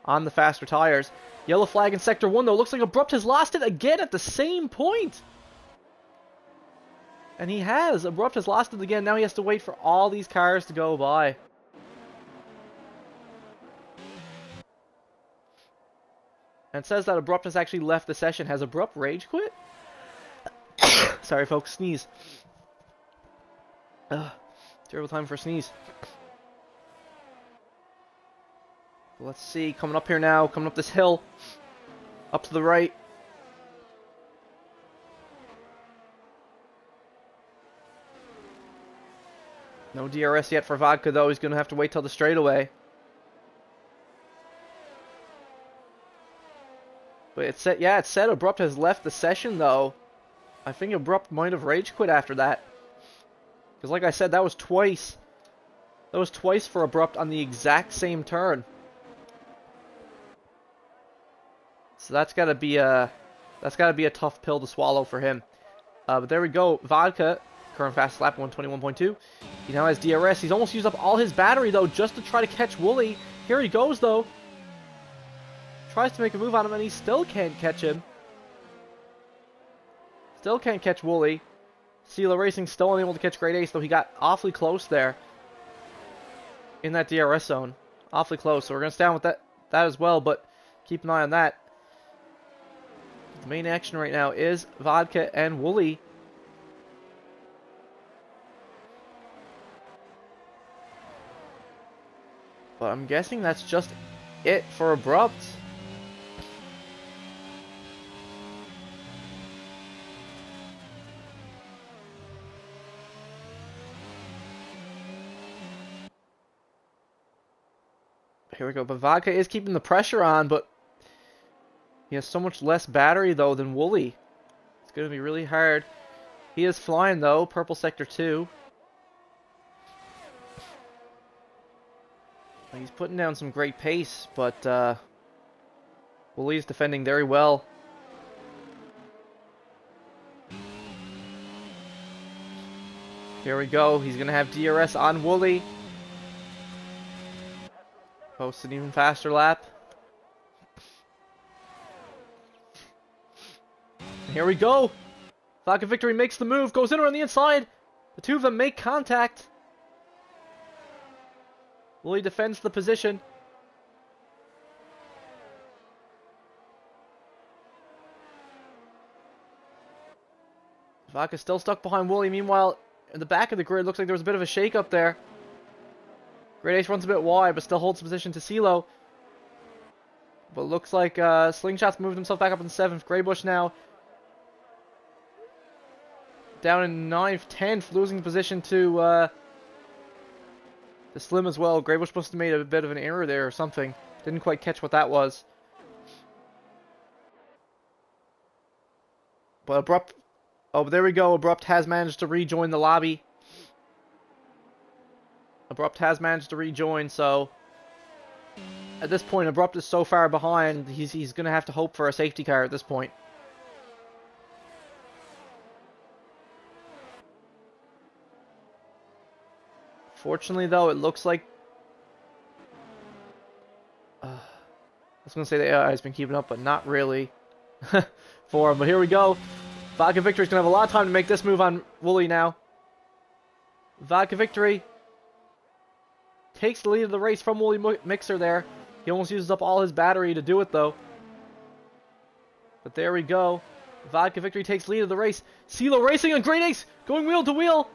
on the faster tires. Yellow flag in Sector 1, though. Looks like Abrupt has lost it again at the same point. And he has. Abrupt has lost it again. Now he has to wait for all these cars to go by. And it says that Abrupt has actually left the session. Has Abrupt rage quit? Sorry, folks. Sneeze. Terrible time for a sneeze. Let's see. Coming up here now. Coming up this hill. Up to the right. No DRS yet for Vodka, though. He's going to have to wait till the straightaway. But it said Abrupt has left the session, though. I think Abrupt might have rage quit after that. Because like I said, that was twice. That was twice for Abrupt on the exact same turn. So that's gotta be a tough pill to swallow for him. But there we go. Vodka, current fast lap 121.2. He now has DRS. He's almost used up all his battery though, just to try to catch Wooly. Here he goes though. Tries to make a move on him and he still can't catch him. Still can't catch Wooly. CeeLo Racing still unable to catch Great Ace, though he got awfully close there. In that DRS zone. Awfully close. So we're going to stay on with that as well, but keep an eye on that. The main action right now is Vodka and Wooly. But I'm guessing that's just it for Abrupt. Here we go. But Vodka is keeping the pressure on, but he has so much less battery, though, than Wooly. It's going to be really hard. He is flying, though. Purple Sector 2. He's putting down some great pace, but Wooly is defending very well. Here we go. He's going to have DRS on Wooly. Post an even faster lap. And here we go. Vodka Victory makes the move, goes in around the inside. The two of them make contact. Wooly defends the position. Vodka still stuck behind Wooly. Meanwhile, in the back of the grid, looks like there was a bit of a shake-up there. Great Ace runs a bit wide, but still holds position to CeeLo. But looks like Slingshot's moved himself back up in 7th. Greybush now down in 9th, 10th, losing position to Slim as well. Greybush must have made a bit of an error there or something. Didn't quite catch what that was. But Abrupt... Oh, but there we go. Abrupt has managed to rejoin the lobby. Abrupt has managed to rejoin, so at this point, Abrupt is so far behind, he's going to have to hope for a safety car at this point. Unfortunately, though, it looks like... I was going to say the AI has been keeping up, but not really for him. But here we go. Vodka Victory's going to have a lot of time to make this move on Wooly now. Vodka Victory takes the lead of the race from Wooly Mixer there. He almost uses up all his battery to do it, though. But there we go. Vodka Victory takes lead of the race. CeeLo Racing and Great Ace going wheel to wheel.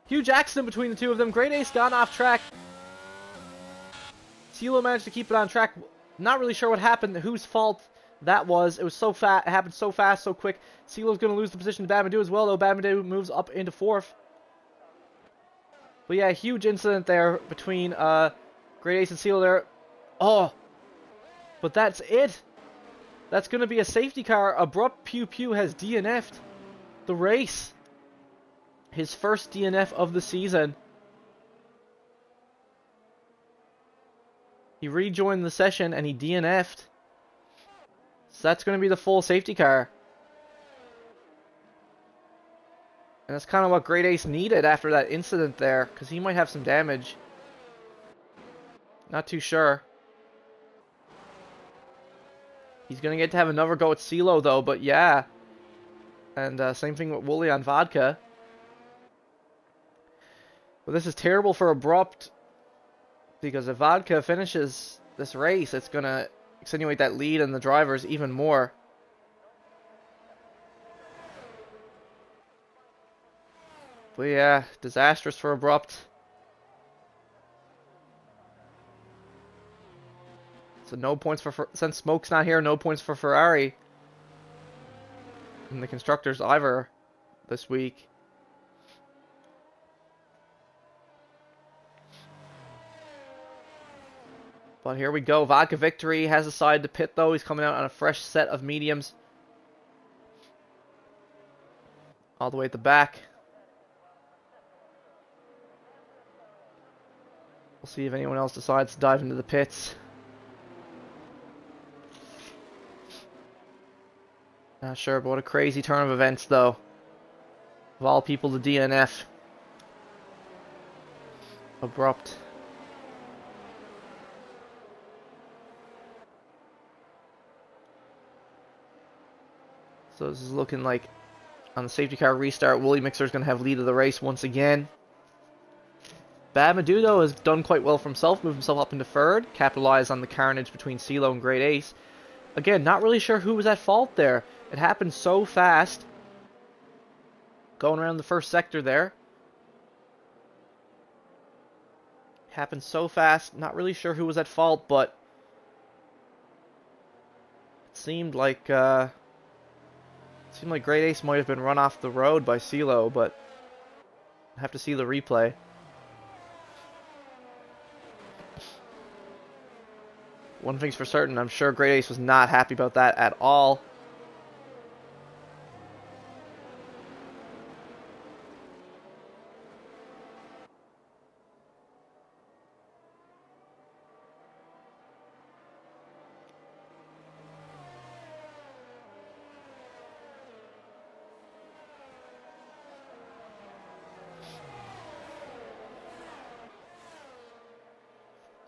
Huge accident between the two of them. Great Ace got off track. CeeLo managed to keep it on track. Not really sure what happened, whose fault that was. It was so fast. It happened so fast, so quick. CeeLo's going to lose the position to Babadoo as well, though. Babadoo moves up into 4th. But yeah, huge incident there between Great Ace and CeeLo there. Oh, but that's it. That's going to be a safety car. Abrupt Pew Pew has DNF'd the race. His first DNF of the season. He rejoined the session and he DNF'd. So that's going to be the full safety car. And that's kind of what Great Ace needed after that incident there, because he might have some damage. Not too sure. He's going to get to have another go at CeeLo, though, but yeah. And same thing with Wooly on Vodka. But this is terrible for Abrupt, because if Vodka finishes this race, it's going to extenuate that lead and the drivers even more. But yeah, disastrous for Abrupt. So no points for... Since Smoke's not here, no points for Ferrari. And the constructors either this week. But here we go. Vodka Victory has decided to pit, though. He's coming out on a fresh set of mediums. All the way at the back. We'll see if anyone else decides to dive into the pits. Not sure, but what a crazy turn of events, though. Of all people, the DNF. Abrupt. So this is looking like on the safety car restart, Wooly Mixer is going to have lead of the race once again. Babadoo, though, has done quite well for himself, moved himself up into 3rd, capitalized on the carnage between CeeLo and Great Ace. Again, not really sure who was at fault there. It happened so fast. Going around the first sector there. Happened so fast, not really sure who was at fault, but it seemed like Great Ace might have been run off the road by CeeLo, but I have to see the replay. One thing's for certain, I'm sure Great Ace was not happy about that at all.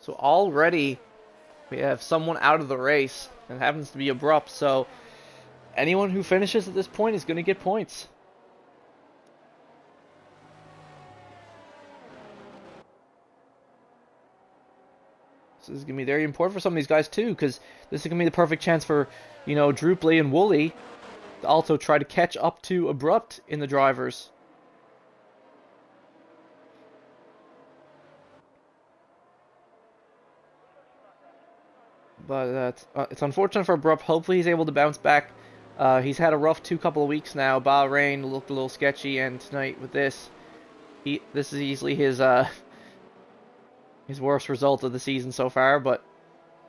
So already we have someone out of the race, and it happens to be Abrupt, so anyone who finishes at this point is going to get points. So this is going to be very important for some of these guys too, because this is going to be the perfect chance for, you know, Droopley and Wooly to also try to catch up to Abrupt in the drivers. But it's unfortunate for Abrupt. Hopefully he's able to bounce back. He's had a rough couple of weeks now. Bahrain looked a little sketchy, and tonight with this, this is easily his worst result of the season so far. But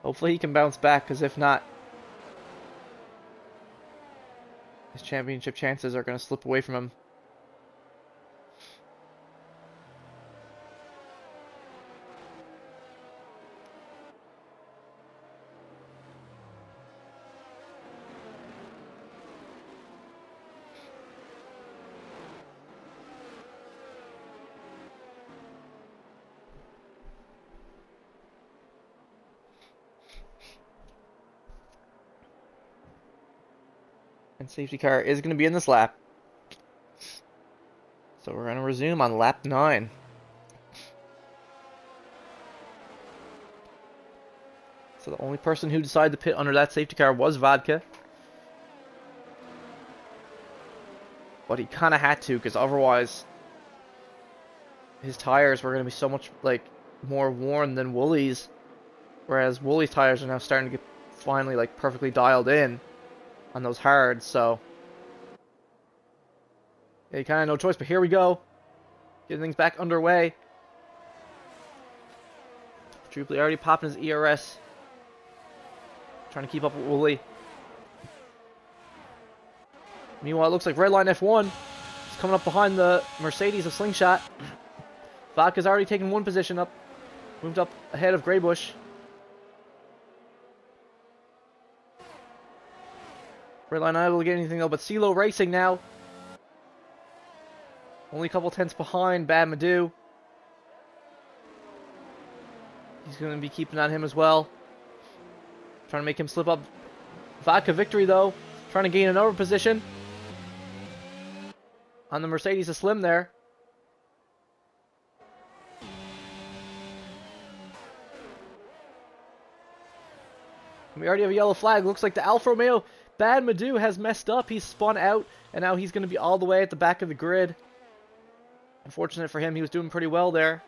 hopefully he can bounce back, because if not, his championship chances are going to slip away from him. And safety car is going to be in this lap. So we're going to resume on lap 9. So the only person who decided to pit under that safety car was Vodka. But he kind of had to, because otherwise his tires were going to be so much like more worn than Wooly's. Whereas Wooly's tires are now starting to get finally like perfectly dialed in on those hards, so yeah, kind of no choice. But here we go, getting things back underway. Drupally already popping his ERS, trying to keep up with Wooly. Meanwhile, it looks like Redline F1 is coming up behind the Mercedes of Slingshot. Vodka's already taken one position up, moved up ahead of Greybush. Redline not able to get anything though, but CeeLo racing now. Only a couple tenths behind Bad Madu. He's going to be keeping on him as well. Trying to make him slip up. Vodka victory though. Trying to gain another position. On the Mercedes of Slim there. We already have a yellow flag. Looks like the Alfa Romeo Bad Madu has messed up. He's spun out, and now he's going to be all the way at the back of the grid. Unfortunate for him, he was doing pretty well there.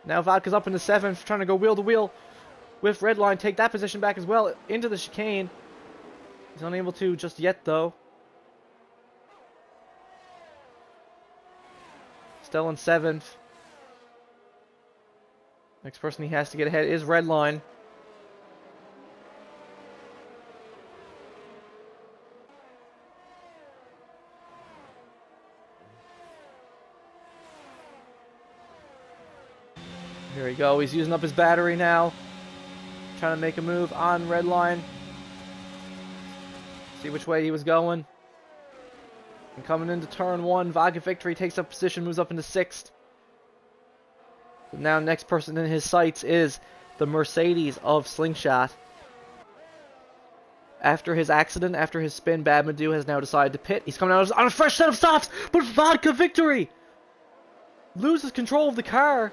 Now Vodka's up in the 7th, trying to go wheel to wheel with Redline. Take that position back as well into the chicane. He's unable to just yet, though. Still in 7th. Next person he has to get ahead is Redline. Here we go. He's using up his battery now. Trying to make a move on Redline. See which way he was going. And coming into turn 1, Vodka victory takes up position, moves up into 6th. So now next person in his sights is the Mercedes of Slingshot. After his accident, after his spin, Bad Madu has now decided to pit. He's coming out on a fresh set of stops, but Vodka victory loses control of the car.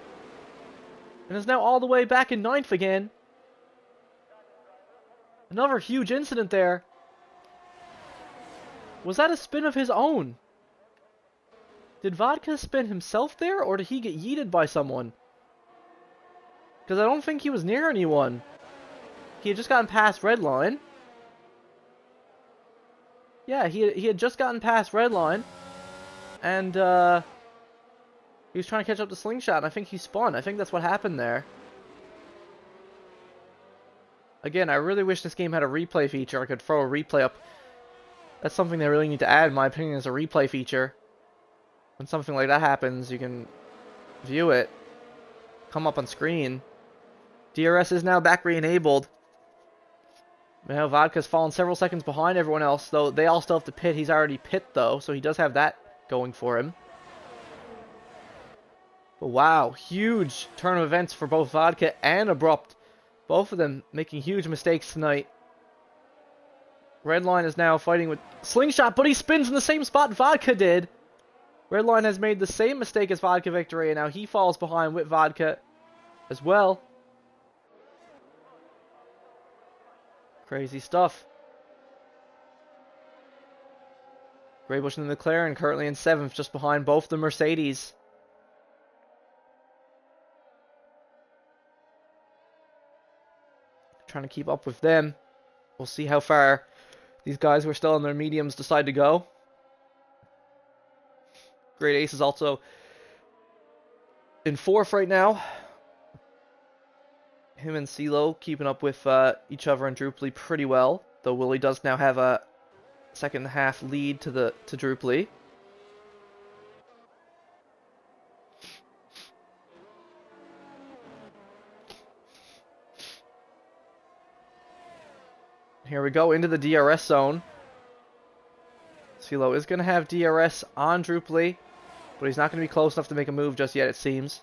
And is now all the way back in 9th again. Another huge incident there. Was that a spin of his own? Did Vodka spin himself there, or did he get yeeted by someone? Because I don't think he was near anyone. He had just gotten past Redline. Yeah, he had just gotten past Redline. And, he was trying to catch up to Slingshot, and I think he spun. I think that's what happened there. Again, I really wish this game had a replay feature. I could throw a replay up. That's something they really need to add, in my opinion, is a replay feature. When something like that happens, you can view it. Come up on screen. DRS is now back re-enabled. Now Vodka's fallen several seconds behind everyone else, though they all still have to pit. He's already pit, though, so he does have that going for him. But wow, huge turn of events for both Vodka and Abrupt. Both of them making huge mistakes tonight. Redline is now fighting with Slingshot, but he spins in the same spot Vodka did. Redline has made the same mistake as Vodka victory, and now he falls behind with Vodka as well. Crazy stuff. Greybush and the McLaren currently in 7th, just behind both the Mercedes. Trying to keep up with them. We'll see how far these guys who are still in their mediums decide to go. Great Ace is also in 4th right now. Him and CeeLo keeping up with each other and Drupally pretty well. Though Willie does now have a second half lead to Drupally. Here we go into the DRS zone. CeeLo is going to have DRS on Drupally, but he's not going to be close enough to make a move just yet, it seems.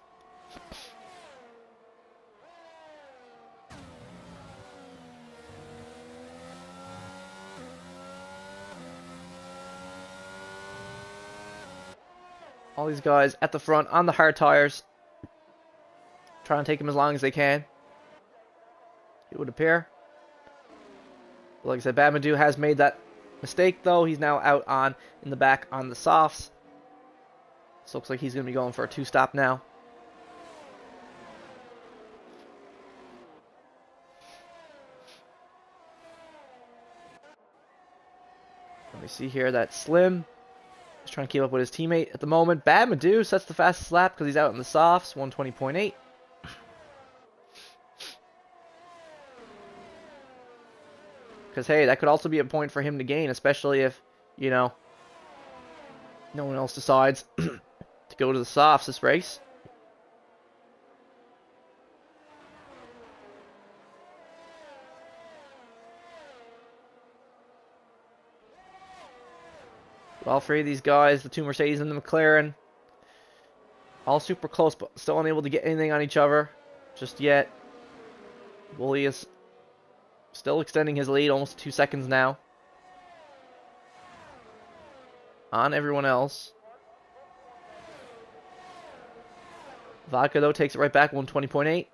All these guys at the front on the hard tires, trying to take him as long as they can. It would appear. But like I said, Babadoo has made that mistake though. He's now out on in the back on the softs. This looks like he's going to be going for a two-stop now. Let me see here that Slim is trying to keep up with his teammate at the moment. Babadoo sets the fastest lap because he's out in the softs, 120.8. Because, hey, that could also be a point for him to gain, especially if, you know, no one else decides to go to the softs this race. But all three of these guys, the two Mercedes and the McLaren, all super close, but still unable to get anything on each other just yet. Wooly is still extending his lead, almost 2 seconds now on everyone else. Vodka, though, takes it right back, 120.8,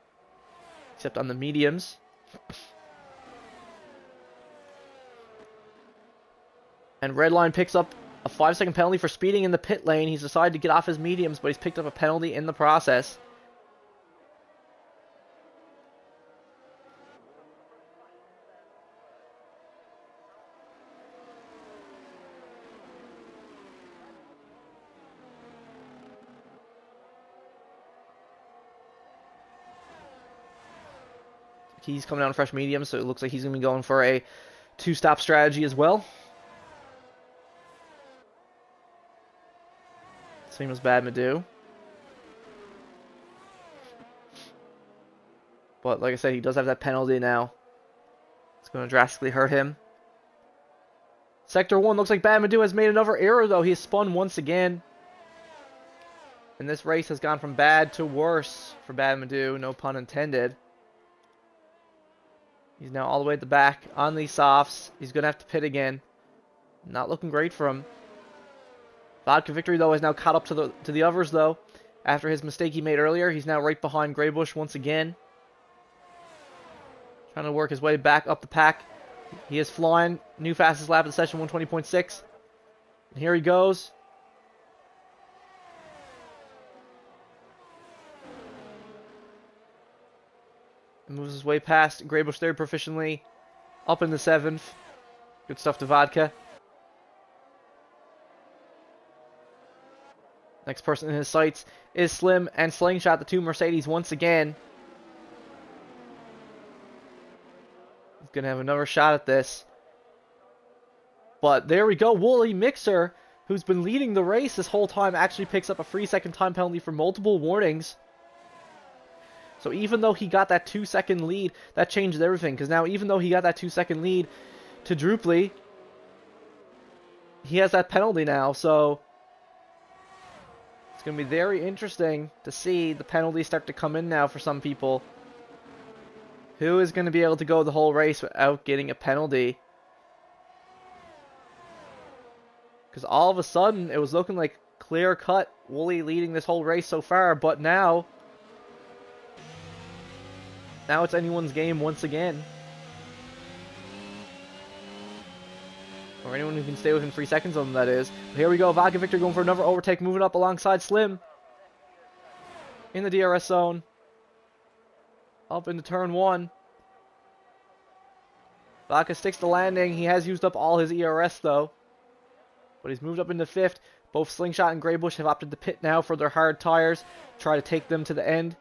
except on the mediums. And Redline picks up a 5-second penalty for speeding in the pit lane. He's decided to get off his mediums, but he's picked up a penalty in the process. He's coming down fresh medium, so it looks like he's going to be going for a two-stop strategy as well. Same as Babadoo. But like I said, he does have that penalty now. It's going to drastically hurt him. Sector 1 looks like Babadoo has made another error, though. He has spun once again. And this race has gone from bad to worse for Babadoo, no pun intended. He's now all the way at the back on these softs. He's going to have to pit again. Not looking great for him. Vodka Victory, though, has now caught up to the others, though. After his mistake he made earlier, he's now right behind Greybush once again. Trying to work his way back up the pack. He is flying. New fastest lap of the session, 120.6. And here he goes. Moves his way past Greybush third proficiently. Up in the 7th. Good stuff to Vodka. Next person in his sights is Slim and Slingshot, the two Mercedes once again. He's going to have another shot at this. But there we go. Wooly Mixer, who's been leading the race this whole time, actually picks up a 3-second time penalty for multiple warnings. So even though he got that 2-second lead, that changed everything. Because now even though he got that 2-second lead to Druply, he has that penalty now. So it's going to be very interesting to see the penalties start to come in now for some people. Who is going to be able to go the whole race without getting a penalty? Because all of a sudden, it was looking like clear-cut Wooly leading this whole race so far, but now it's anyone's game once again. Or anyone who can stay within 3 seconds of them, that is. But here we go, Vodka Victor going for another overtake, moving up alongside Slim. In the DRS zone. Up into turn 1. Vodka sticks the landing. He has used up all his ERS, though. But he's moved up into 5th. Both Slingshot and Greybush have opted to pit now for their hard tires. Try to take them to the end.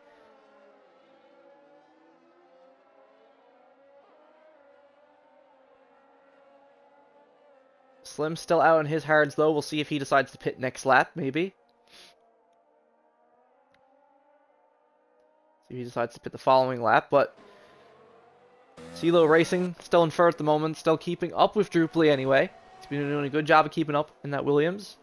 Slim's still out on his hards, though. We'll see if he decides to pit next lap, maybe. See if he decides to pit the following lap, but CeeLo Racing still in third at the moment, still keeping up with Druply anyway. He's been doing a good job of keeping up in that Williams.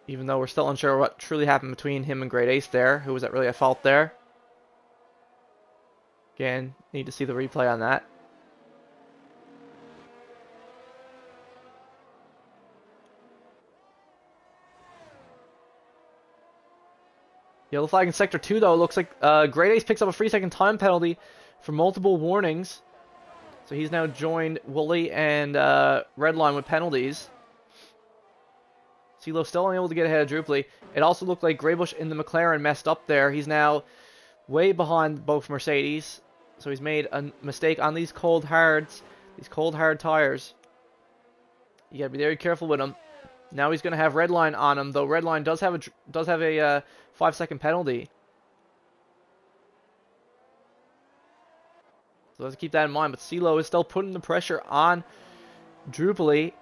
Even though we're still unsure what truly happened between him and Great Ace there. Who was that really at fault there? Again, need to see the replay on that. Yellow flag in Sector 2, though. Looks like Great Ace picks up a 3-second time penalty for multiple warnings. So he's now joined Wooly and Redline with penalties. CeeLo still unable to get ahead of Druply. It also looked like Greybush in the McLaren messed up there. He's now way behind both Mercedes. So he's made a mistake on these cold hards. These cold hard tires. You gotta be very careful with him. Now he's gonna have Redline on him, though Redline does have a 5-second penalty. So let's keep that in mind. But CeeLo is still putting the pressure on Drupally.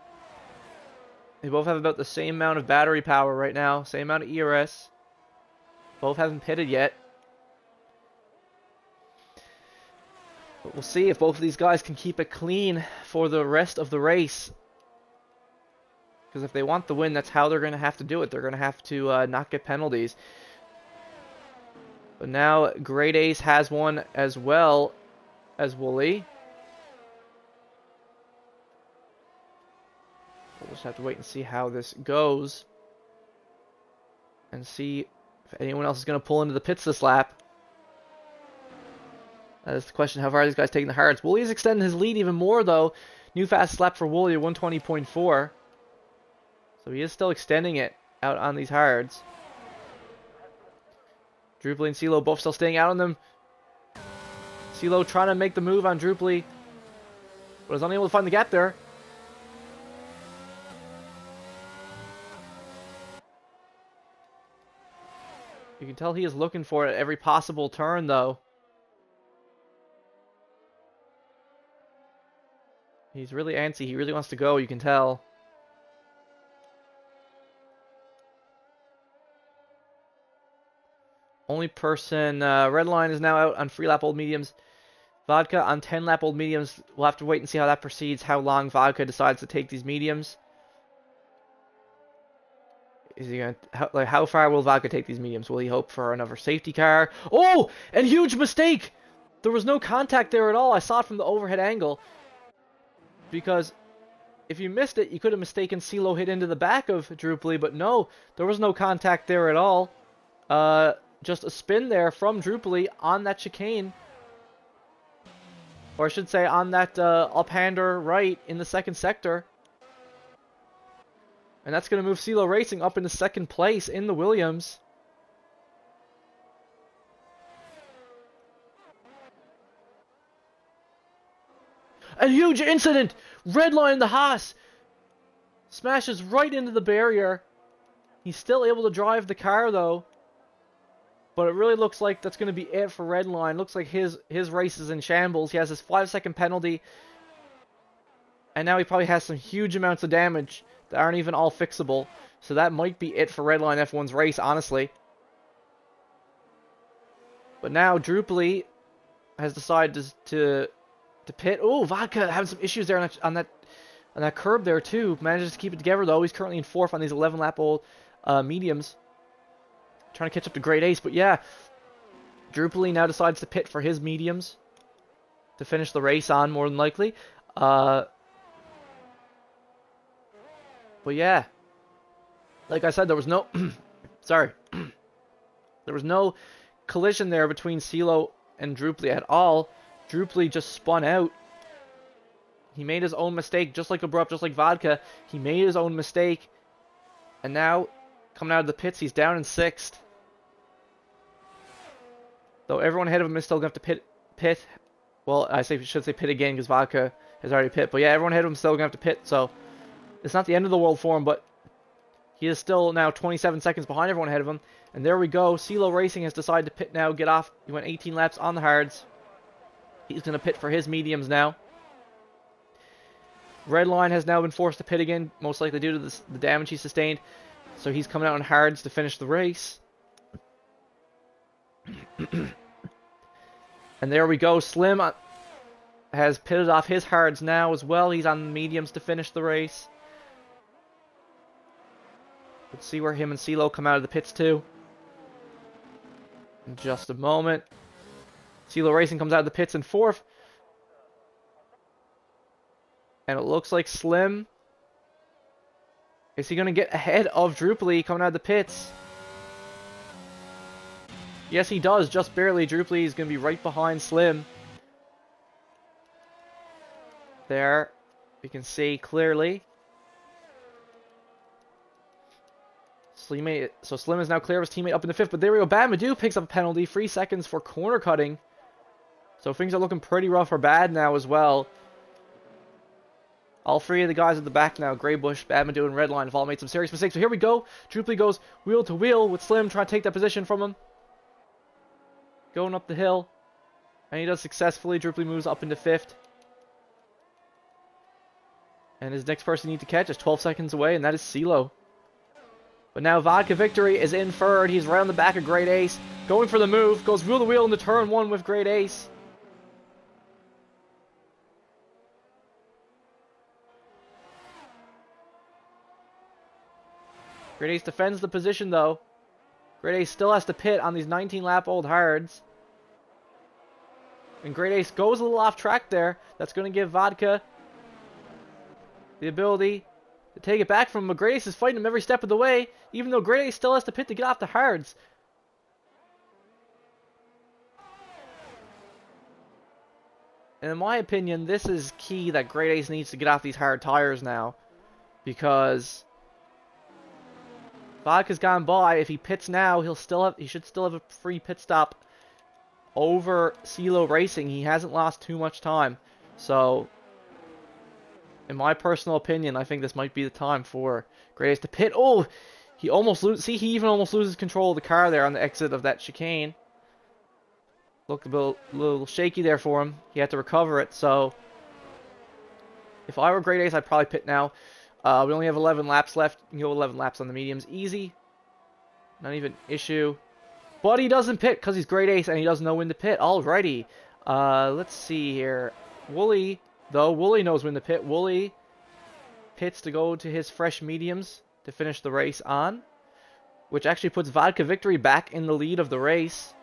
They both have about the same amount of battery power right now, same amount of ERS. Both haven't pitted yet. But we'll see if both of these guys can keep it clean for the rest of the race. Because if they want the win, that's how they're going to have to do it. They're going to have to not get penalties. But now Great Ace has one as well as Wooly. We'll just have to wait and see how this goes. And see if anyone else is going to pull into the pits this lap. That is the question, how far are these guys taking the hards? Wooly is extending his lead even more, though. New fastest lap for Wooly at 120.4. So he is still extending it out on these hards. Drupally and CeeLo both still staying out on them. CeeLo trying to make the move on Drupally, but is unable to find the gap there. You can tell he is looking for it at every possible turn, though. He's really antsy. He really wants to go, you can tell. Only person, Redline is now out on 3-lap old mediums. Vodka on 10-lap old mediums. We'll have to wait and see how that proceeds, how long Vodka decides to take these mediums. Is he going to, how far will Vodka take these mediums? Will he hope for another safety car? Oh, and huge mistake! There was no contact there at all. I saw it from the overhead angle. Because if you missed it, you could have mistaken CeeLo hit into the back of Drupally, but no, there was no contact there at all. Just a spin there from Drupally on that chicane. Or I should say on that up-hander right in the second sector. And that's going to move CeeLo Racing up into second place in the Williams. A huge incident! Redline in the Haas smashes right into the barrier. He's still able to drive the car, though. But it really looks like that's going to be it for Redline. Looks like his race is in shambles. He has his 5-second penalty. And now he probably has some huge amounts of damage that aren't even all fixable. So that might be it for Redline F1's race, honestly. But now Drupally has decided to pit. Oh, Vodka having some issues there on that curb there too. Manages to keep it together though. He's currently in 4th on these 11-lap old mediums. Trying to catch up to Great Ace, but yeah. Drupally now decides to pit for his mediums to finish the race on, more than likely. But yeah. Like I said, there was no... sorry. There was no collision there between CeeLo and Drupally at all. Drupally just spun out. He made his own mistake, just like Abrupt, just like Vodka. He made his own mistake. And now, coming out of the pits, he's down in 6th. Though everyone ahead of him is still going to have to pit. Well, should say pit again because Vodka has already pit. But yeah, everyone ahead of him is still going to have to pit. So it's not the end of the world for him, but he is still now 27 seconds behind everyone ahead of him. And there we go. CeeLo Racing has decided to pit now, get off. He went 18 laps on the hards. He's going to pit for his mediums now. Redline has now been forced to pit again, most likely due to the damage he sustained. So he's coming out on hards to finish the race. And there we go. Slim has pitted off his hards now as well. He's on the mediums to finish the race. Let's see where him and CeeLo come out of the pits too. In just a moment. CeeLo Racing comes out of the pits in 4th. And it looks like Slim... Is he going to get ahead of Drupally coming out of the pits? Yes, he does, just barely. Druply is going to be right behind Slim. There, we can see clearly. So Slim is now clear of his teammate up in the 5th, but there we go. Badmadoo picks up a penalty, 3 seconds for corner cutting. So things are looking pretty rough for Bad now as well. All 3 of the guys at the back now, Greybush, Badmadoo, and Redline have all made some serious mistakes. So here we go. Druply goes wheel to wheel with Slim, trying to take that position from him. Going up the hill. And he does successfully. Druply moves up into 5th. And his next person you need to catch is 12 seconds away, and that is CeeLo. But now Vodka Victory is in 3rd. He's right on the back of Great Ace. Going for the move. Goes wheel to wheel into turn 1 with Great Ace. Great Ace defends the position though. Great Ace still has to pit on these 19-lap-old hards. And Great Ace goes a little off track there. That's going to give Vodka the ability to take it back from him. But Great Ace is fighting him every step of the way, even though Great Ace still has to pit to get off the hards. And in my opinion, this is key that Great Ace needs to get off these hard tires now. Because Vodka's gone by. If he pits now, he should still have a free pit stop over CeeLo Racing. He hasn't lost too much time. So, in my personal opinion, I think this might be the time for Great Ace to pit. Oh, he even almost loses control of the car there on the exit of that chicane. Looked a little shaky there for him. He had to recover it. So, if I were Great Ace, I'd probably pit now. We only have 11 laps left. You can go 11 laps on the mediums. Easy. Not even an issue. But he doesn't pit because he's Great Ace and he doesn't know when to pit. Alrighty. Let's see here. Wooly, though. Wooly knows when to pit. Wooly pits to go to his fresh mediums to finish the race on. Which actually puts Vodka Victory back in the lead of the race.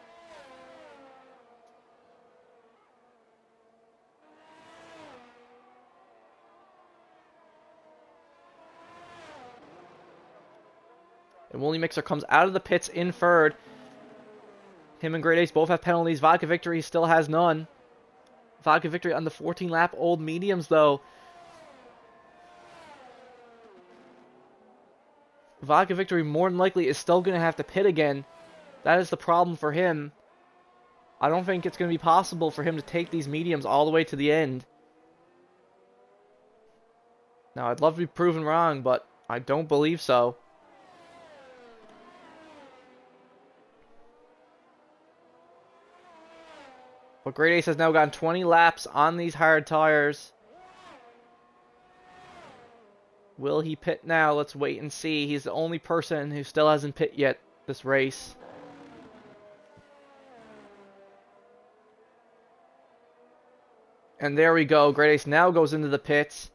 And Wooly Mixer comes out of the pits in 3rd. Him and Great Ace both have penalties. Vodka Victory still has none. Vodka Victory on the 14-lap-old mediums, though. Vodka Victory more than likely is still going to have to pit again. That is the problem for him. I don't think it's going to be possible for him to take these mediums all the way to the end. Now, I'd love to be proven wrong, but I don't believe so. But Great Ace has now gotten 20 laps on these hard tires. Will he pit now? Let's wait and see. He's the only person who still hasn't pit yet this race. And there we go. Great Ace now goes into the pits.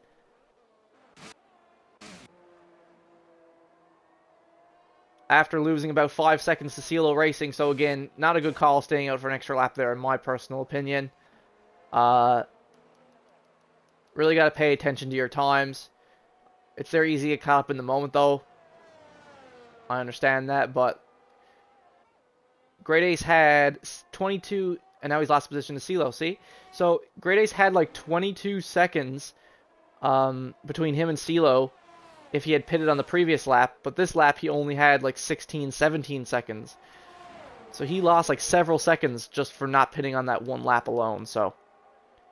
After losing about 5 seconds to CeeLo Racing. So again, not a good call staying out for an extra lap there in my personal opinion. Really got to pay attention to your times. It's very easy to get caught up in the moment though. I understand that, but Great Ace had 22, and now he's lost position to CeeLo, see? So Great Ace had like 22 seconds between him and CeeLo if he had pitted on the previous lap, but this lap he only had like 16, 17 seconds. So he lost like several seconds just for not pitting on that one lap alone. So,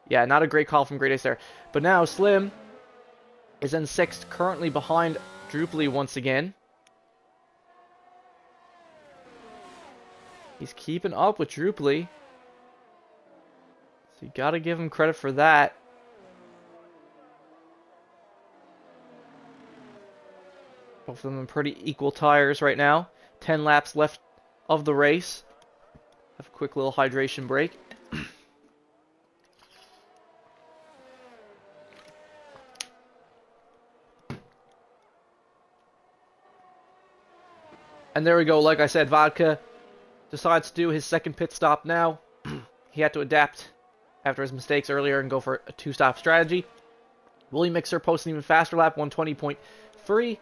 yeah, not a great call from Great Ace there. But now Slim is in 6th, currently behind Druply once again. He's keeping up with Druply. So you gotta give him credit for that. Both of them in pretty equal tires right now. 10 laps left of the race. Have a quick little hydration break. And there we go. Like I said, Vodka decides to do his second pit stop now. He had to adapt after his mistakes earlier and go for a 2-stop strategy. Wooly Mixer posts an even faster lap, 120.3.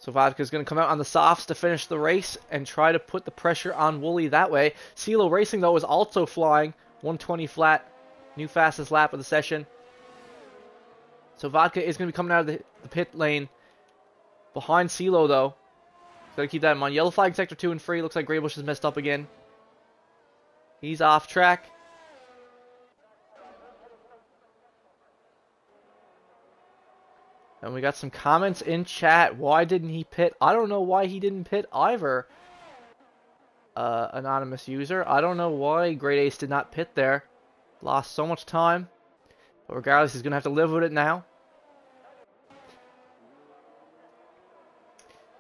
So Vodka's going to come out on the softs to finish the race and try to put the pressure on Wooly that way. CeeLo Racing, though, is also flying. 120 flat. New fastest lap of the session. So Vodka is going to be coming out of the pit lane behind CeeLo, though. Got to keep that in mind. Yellow flag sector 2 and free. Looks like Greybush has messed up again. He's off track. And we got some comments in chat. Why didn't he pit? I don't know why he didn't pit either. Anonymous user. I don't know why Great Ace did not pit there. Lost so much time. But regardless, he's going to have to live with it now.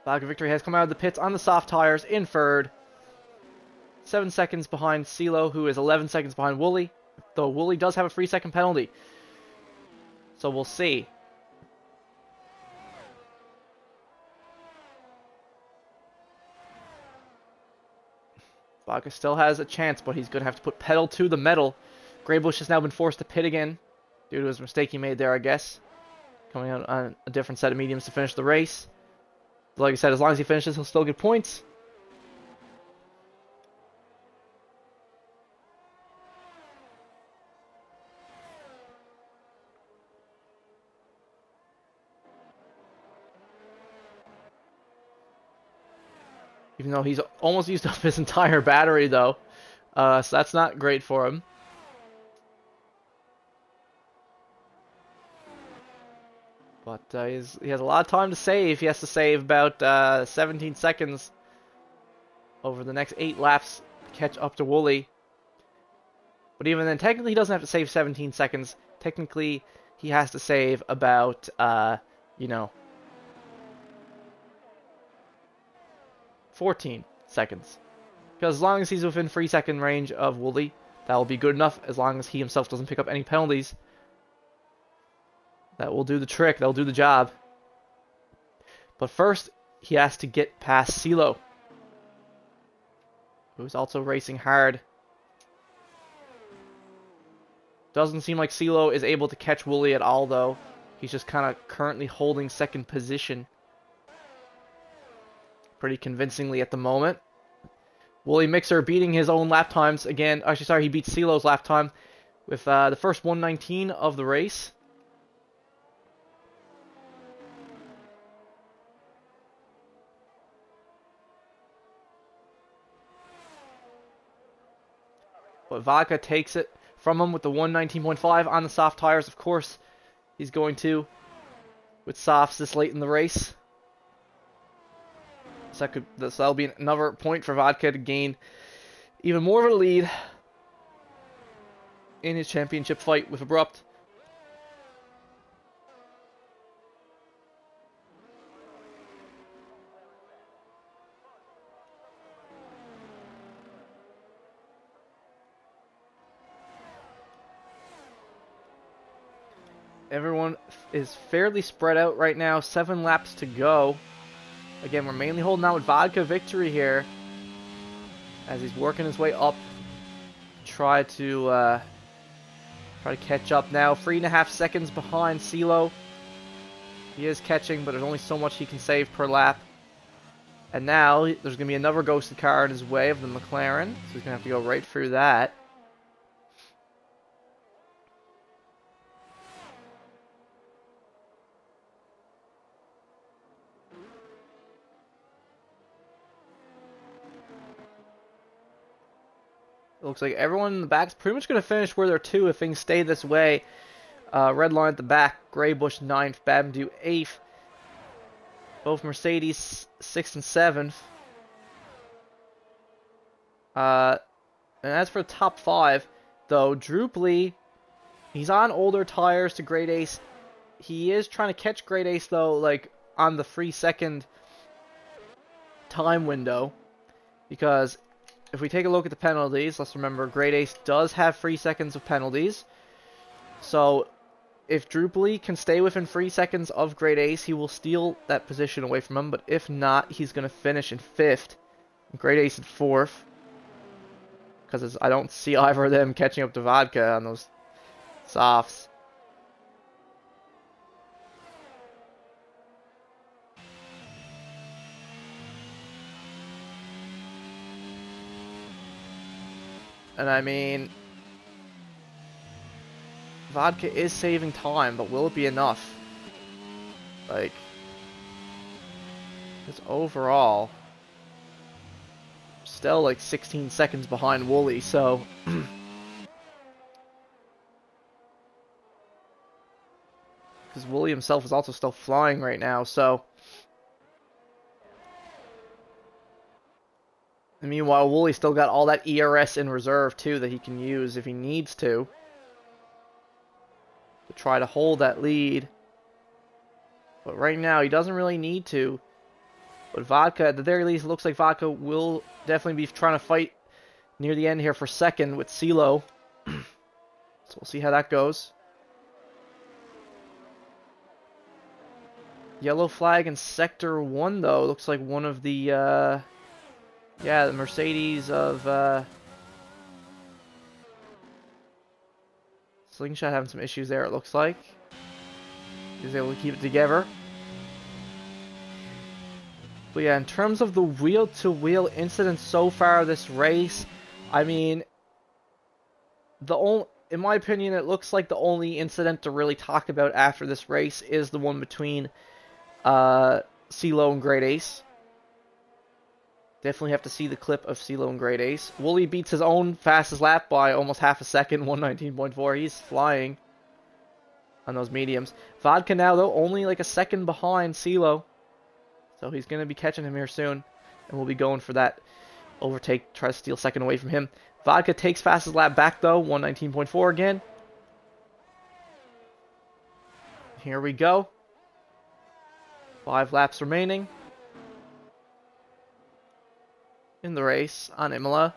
Vodka Victory has come out of the pits on the soft tires in third. 7 seconds behind CeeLo, who is 11 seconds behind Wooly. Though Wooly does have a 3-second penalty. So we'll see. Vodka still has a chance, but he's going to have to put pedal to the metal. Greybush has now been forced to pit again due to his mistake he made there, I guess. Coming out on a different set of mediums to finish the race. But like I said, as long as he finishes, he'll still get points. Even though he's almost used up his entire battery, though. So that's not great for him. But he has a lot of time to save. He has to save about 17 seconds over the next 8 laps to catch up to Wooly. But even then, technically he doesn't have to save 17 seconds. Technically, he has to save about, 14 seconds. Because as long as he's within 3-second range of Wooly, that will be good enough. As long as he himself doesn't pick up any penalties. That will do the trick. That'll do the job. But first, he has to get past CeeLo, who's also racing hard. Doesn't seem like CeeLo is able to catch Wooly at all, though. He's just kind of currently holding second position. Pretty convincingly at the moment. Wooly Mixer beating his own lap times again. Actually, sorry, he beats CeeLo's lap time with the first 119 of the race. But Vodka takes it from him with the 119.5 on the soft tires. Of course, he's going to with softs this late in the race. So that'll be another point for Vodka to gain even more of a lead in his championship fight with Abrupt. Everyone is fairly spread out right now. 7 laps to go. Again, we're mainly holding out with Vodka Victory here, as he's working his way up. Try to catch up now. 3.5 seconds behind CeeLo. He is catching, but there's only so much he can save per lap. And now there's going to be another ghosted car in his way of the McLaren, so he's going to have to go right through that. It looks like everyone in the back is pretty much going to finish where they're 2 if things stay this way. Red line at the back, Greybush 9th, Babindu 8th. Both Mercedes 6th and 7th. And as for the top 5, though, Drooply, he's on older tires to Great Ace. He is trying to catch Great Ace, though, like on the 3-second time window. Because if we take a look at the penalties, let's remember Great Ace does have 3 seconds of penalties. So if Drooply can stay within 3 seconds of Great Ace, he will steal that position away from him. But if not, he's going to finish in 5th. Great Ace in 4th. Because I don't see either of them catching up to Vodka on those softs. And I mean, Vodka is saving time, but will it be enough? Like, because overall, still like 16 seconds behind Wooly, so because Wooly himself is also still flying right now, so. And meanwhile, Wooly still got all that ERS in reserve too that he can use if he needs to try to hold that lead. But right now, he doesn't really need to. But Vodka, at the very least, it looks like Vodka will definitely be trying to fight near the end here for second with CeeLo. So we'll see how that goes. Yellow flag in Sector 1, though. Looks like one of the, yeah, the Mercedes of, Slingshot having some issues there, it looks like. He's able to keep it together. But yeah, in terms of the wheel-to-wheel incidents so far this race, I mean, in my opinion, it looks like the only incident to really talk about after this race is the one between CeeLo and Great Ace. Definitely have to see the clip of CeeLo and Great Ace. Wooly beats his own fastest lap by almost half a second, 119.4. He's flying on those mediums. Vodka now, though, only like a second behind CeeLo. So he's going to be catching him here soon. And we'll be going for that overtake, try to steal second away from him. Vodka takes fastest lap back, though, 119.4 again. Here we go. 5 laps remaining in the race on Imola.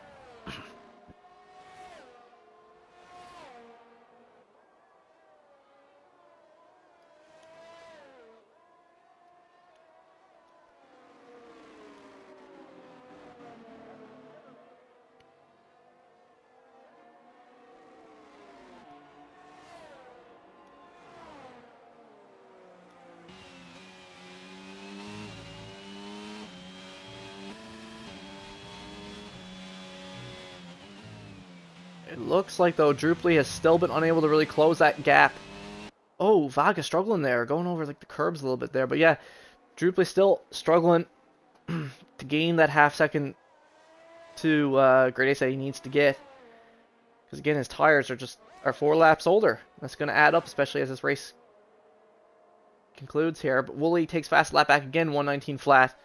It looks like, though, Druply has still been unable to really close that gap. Oh, Vodka struggling there, going over like the curbs a little bit there. But yeah, Druply still struggling to gain that half second to Great Ace that he needs to get. Because again, his tires are 4 laps older. That's going to add up, especially as this race concludes here. But Wooly takes fast lap back again, 119 flat.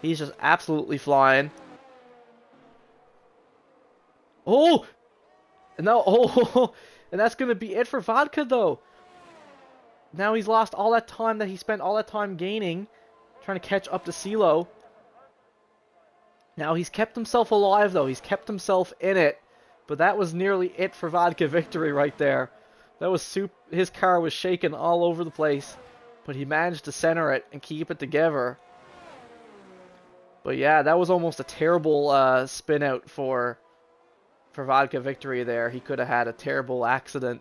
He's just absolutely flying. Oh! And now, oh! And that's going to be it for Vodka, though. Now he's lost all that time that he spent all that time gaining, trying to catch up to CeeLo. Now he's kept himself alive, though. He's kept himself in it. But that was nearly it for Vodka victory right there. That was his car was shaking all over the place. But he managed to center it and keep it together. But yeah, that was almost a terrible spin out for Vodka victory there. He could have had a terrible accident.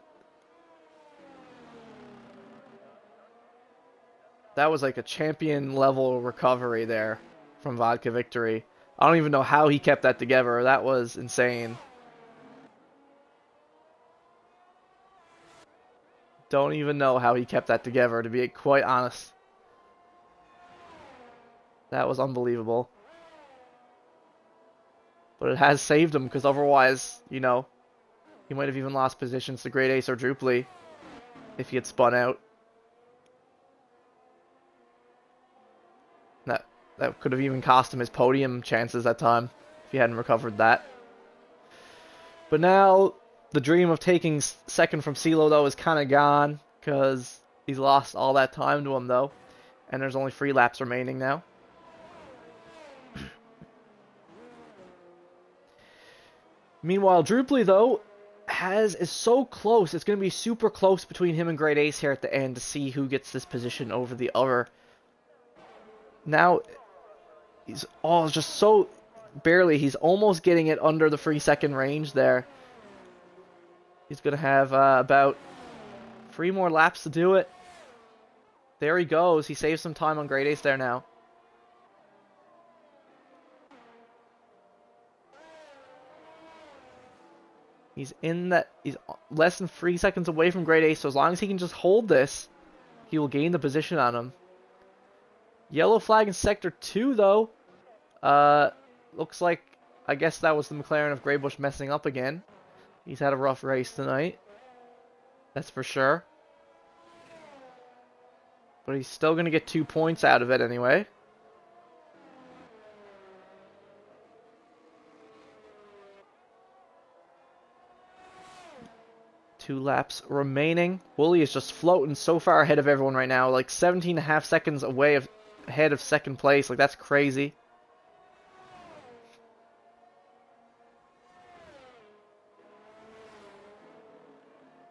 That was like a champion level recovery there from Vodka victory. I don't even know how he kept that together. That was insane. Don't even know how he kept that together, to be quite honest. That was unbelievable. But it has saved him, because otherwise, you know, he might have even lost positions to Great Ace or Druply if he had spun out. That could have even cost him his podium chances that time if he hadn't recovered that. But now, the dream of taking second from CeeLo, though, is kind of gone because he's lost all that time to him, though. And there's only 3 laps remaining now. Meanwhile, Druply, though, is so close. It's going to be super close between him and Great Ace here at the end to see who gets this position over the other. Now, he's just so barely. He's almost getting it under the 3-second range there. He's going to have about 3 more laps to do it. There he goes. He saves some time on Great Ace there now. He's less than 3 seconds away from Great Ace, so as long as he can just hold this, he will gain the position on him. Yellow flag in Sector 2, though. Looks like, I guess that was the McLaren of Greybush messing up again. He's had a rough race tonight. That's for sure. But he's still going to get 2 points out of it anyway. Two laps remaining. Wooly is just floating so far ahead of everyone right now. Like 17.5 seconds ahead of second place. Like, that's crazy.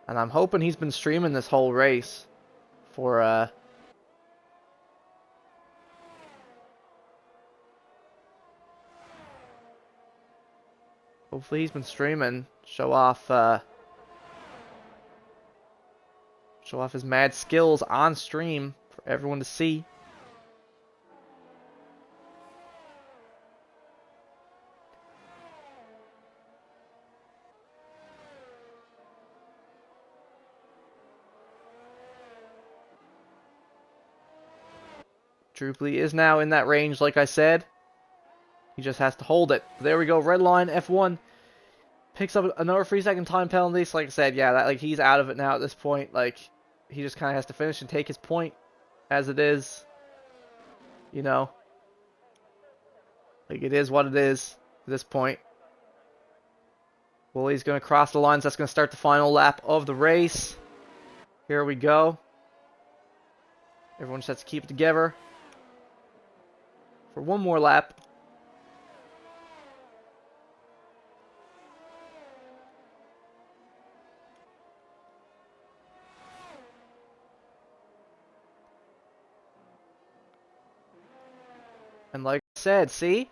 And I'm hoping he's been streaming this whole race for hopefully he's been streaming. Show off his mad skills on stream for everyone to see. Druply is now in that range, like I said. He just has to hold it. There we go. Red line, F1. Picks up another 3-second time penalty. So like I said, yeah, he's out of it now at this point. Like, he just kind of has to finish and take his point as it is. You know. Like, it is what it is at this point. Wooly's going to cross the lines. That's going to start the final lap of the race. Here we go. Everyone just has to keep it together for one more lap. And like I said, see?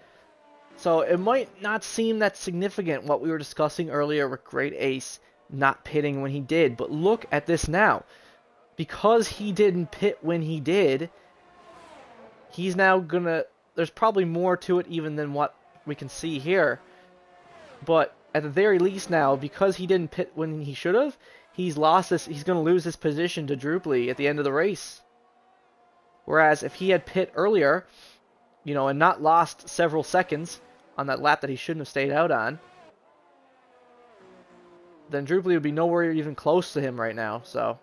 So it might not seem that significant what we were discussing earlier with Great Ace not pitting when he did. But look at this now. Because he didn't pit when he did, he's now gonna... There's probably more to it even than what we can see here. But at the very least now, because he didn't pit when he should have, he's lost this. He's gonna lose his position to Druply at the end of the race. Whereas if he had pit earlier, you know, and not lost several seconds on that lap that he shouldn't have stayed out on, then Druply would be nowhere even close to him right now. So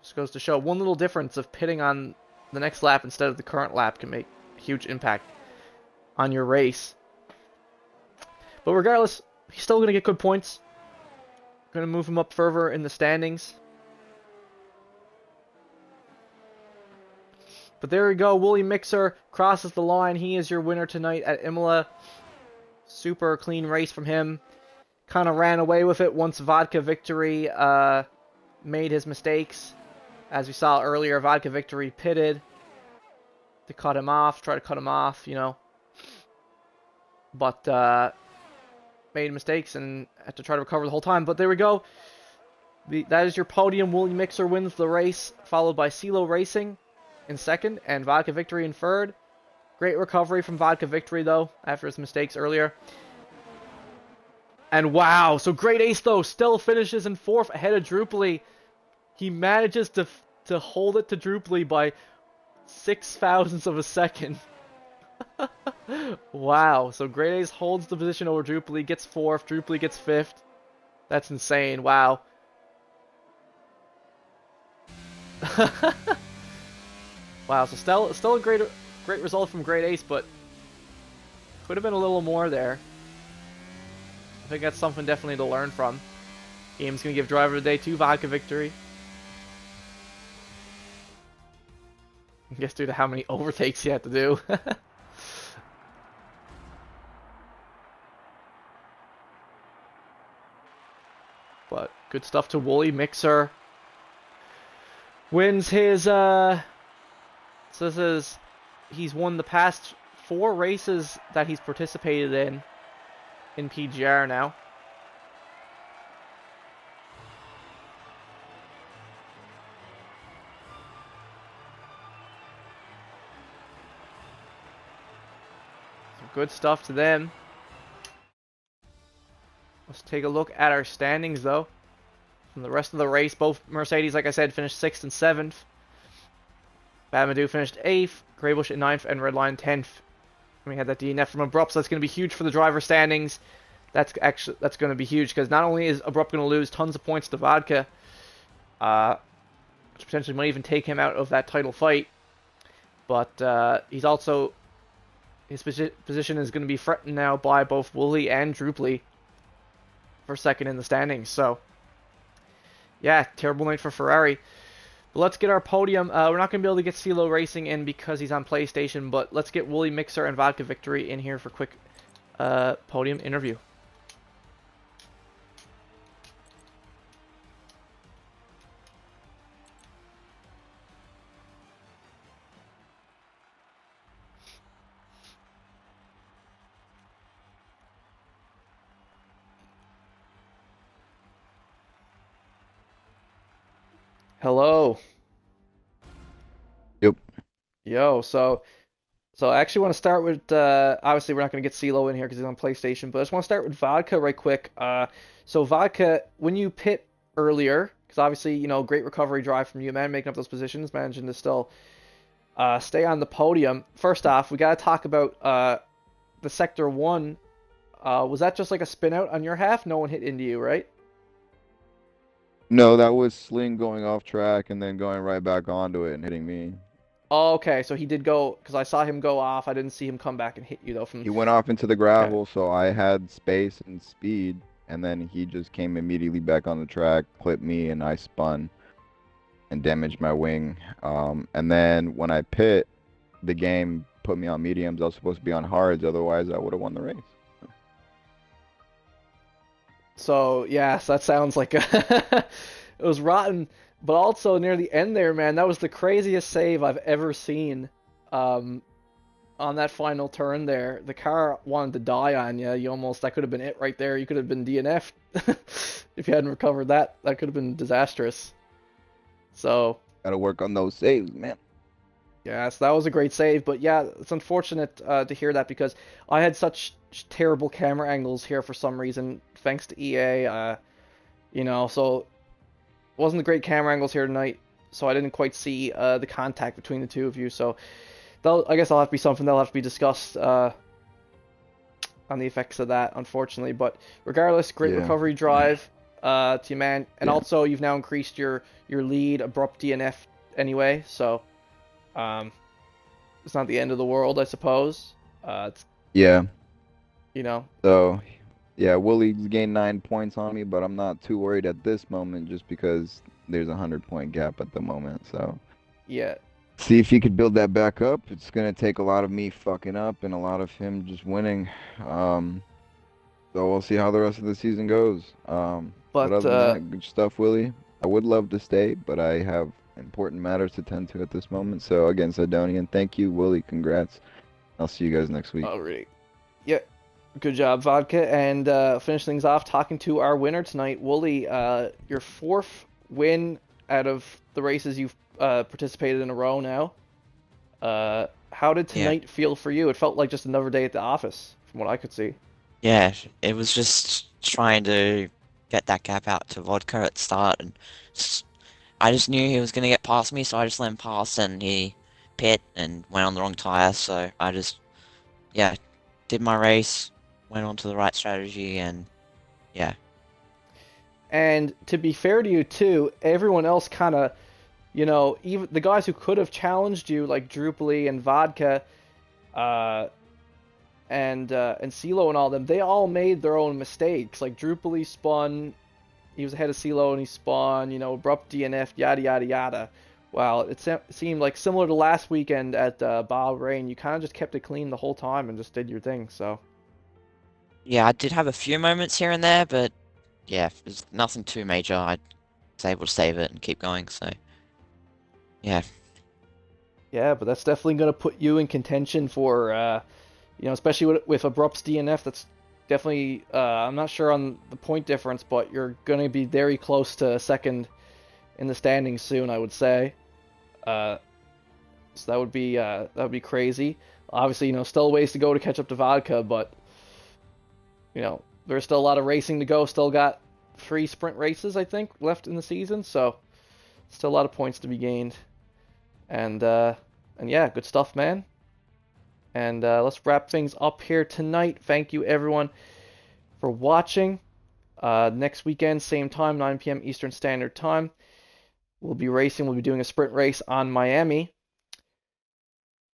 just goes to show one little difference of pitting on the next lap instead of the current lap can make a huge impact on your race. But regardless, he's still going to get good points. Going to move him up further in the standings. But there we go. Wooly Mixer crosses the line. He is your winner tonight at Imola. Super clean race from him. Kind of ran away with it once Vodka Victory made his mistakes. As we saw earlier, Vodka Victory pitted to cut him off, try to cut him off, you know. But made mistakes and had to try to recover the whole time. But there we go. That is your podium. Wooly Mixer wins the race, followed by CeeLo Racing in second and Vodka Victory in third. Great recovery from Vodka Victory, though, after his mistakes earlier. And wow, so Great Ace, though, still finishes in fourth ahead of Druply. He manages to hold it to Druply by 0.006 of a second. Wow, so Great Ace holds the position over Druply, gets fourth, Druply gets fifth. That's insane, wow. Wow, so still a great result from Great Ace, but could have been a little more there. I think that's something definitely to learn from. Game's going to give Driver of the Day to Vodka Victory. I guess due to how many overtakes he had to do. But good stuff to Wooly Mixer. Wins his, so this is, he's won the past 4 races that he's participated in PGR now. Some good stuff to them. Let's take a look at our standings, though. From the rest of the race, both Mercedes, like I said, finished 6th and 7th. Badmadou finished 8th, Greybush in 9th, and Redline 10th. And we had that DNF from Abrupt, so that's going to be huge for the driver standings. That's going to be huge, because not only is Abrupt going to lose tons of points to Vodka, which potentially might even take him out of that title fight, but he's also, his position is going to be threatened now by both Wooly and Drooply for 2nd in the standings. So, yeah, terrible night for Ferrari. But let's get our podium. We're not going to be able to get CeeLo Racing in because he's on PlayStation, but let's get Wooly, Mixer, and Vodka Victory in here for quick podium interview. Hello. Yep. Yo, so I actually want to start with, obviously we're not going to get CeeLo in here because he's on PlayStation, but I just want to start with Vodka right quick. So Vodka, when you pit earlier, because obviously, you know, great recovery drive from you, man, making up those positions, managing to still stay on the podium. First off, we got to talk about the Sector 1. Was that just like a spin out on your half? No one hit into you, right? No, that was Sling going off track and then going right back onto it and hitting me. Oh, okay, so he did go, because I saw him go off. I didn't see him come back and hit you, though. He went off into the Okay. gravel, so I had space and speed, and then he just came immediately back on the track, clipped me, and I spun and damaged my wing. And then when I pit, the game put me on mediums. I was supposed to be on hards, otherwise I would have won the race. So, yeah, so that sounds like it was rotten. But also near the end there, man, that was the craziest save I've ever seen on that final turn there. The car wanted to die on you. That could have been it right there. You could have been DNF'd if you hadn't recovered that. That could have been disastrous. So, Gotta work on those saves, man. yeah, so that was a great save. But yeah, it's unfortunate to hear that because I had such terrible camera angles here for some reason, thanks to EA. So wasn't the great camera angles here tonight, so I didn't quite see the contact between the two of you. So I guess that'll have to be something that'll have to be discussed on the effects of that, unfortunately. But regardless, great recovery drive to you, man. And also, you've now increased your lead, Abrupt DNF anyway, so it's not the end of the world, I suppose. Yeah. You know. So, yeah, Willie's gained 9 points on me, but I'm not too worried at this moment just because there's a 100-point gap at the moment. So, Yeah. see if he could build that back up. It's gonna take a lot of me fucking up and a lot of him just winning. So we'll see how the rest of the season goes. But other than that, good stuff, Willie. I would love to stay, but I have important matters to tend to at this moment. So again, Sidonian, thank you, Willie. Congrats. I'll see you guys next week. All right. Yeah. Good job, Vodka. And finish things off talking to our winner tonight, Wooly. Your 4th win out of the races you've participated in a row now. How did tonight feel for you? It felt like just another day at the office, from what I could see. Yeah, it was just trying to get that gap out to Vodka at the start, and I just knew he was going to get past me, so I just let him pass, and he pit and went on the wrong tire, so I just, did my race, went on to the right strategy, and yeah. And to be fair to you, too, everyone else kind of, even the guys who could have challenged you, like Drooply and Vodka, and CeeLo and all them, they all made their own mistakes. Like Drooply spun, he was ahead of CeeLo and he spun, Abrupt DNF, yada yada yada. Wow, it seemed like similar to last weekend at Bahrain, you kind of just kept it clean the whole time and just did your thing. So Yeah, I did have a few moments here and there, but yeah, it's nothing too major. I was able to save it and keep going, so yeah. Yeah, but that's definitely going to put you in contention for, especially with Abrupt's DNF. That's definitely, I'm not sure on the point difference, but you're going to be very close to second in the standings soon, I would say. So that would be crazy. Obviously, still a ways to go to catch up to Vodka, but there's still a lot of racing to go. Still got 3 sprint races, I think, left in the season. So still a lot of points to be gained. And yeah, good stuff, man. And let's wrap things up here tonight. Thank you, everyone, for watching. Next weekend, same time, 9 p.m. Eastern Standard Time. We'll be racing. We'll be doing a sprint race on Miami.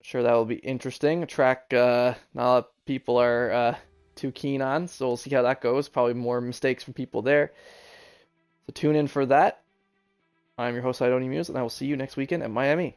Sure, that will be interesting. A track not a lot of people are too keen on, so we'll see how that goes. Probably more mistakes from people there. So tune in for that. I'm your host, Idoni Muse, and I will see you next weekend at Miami.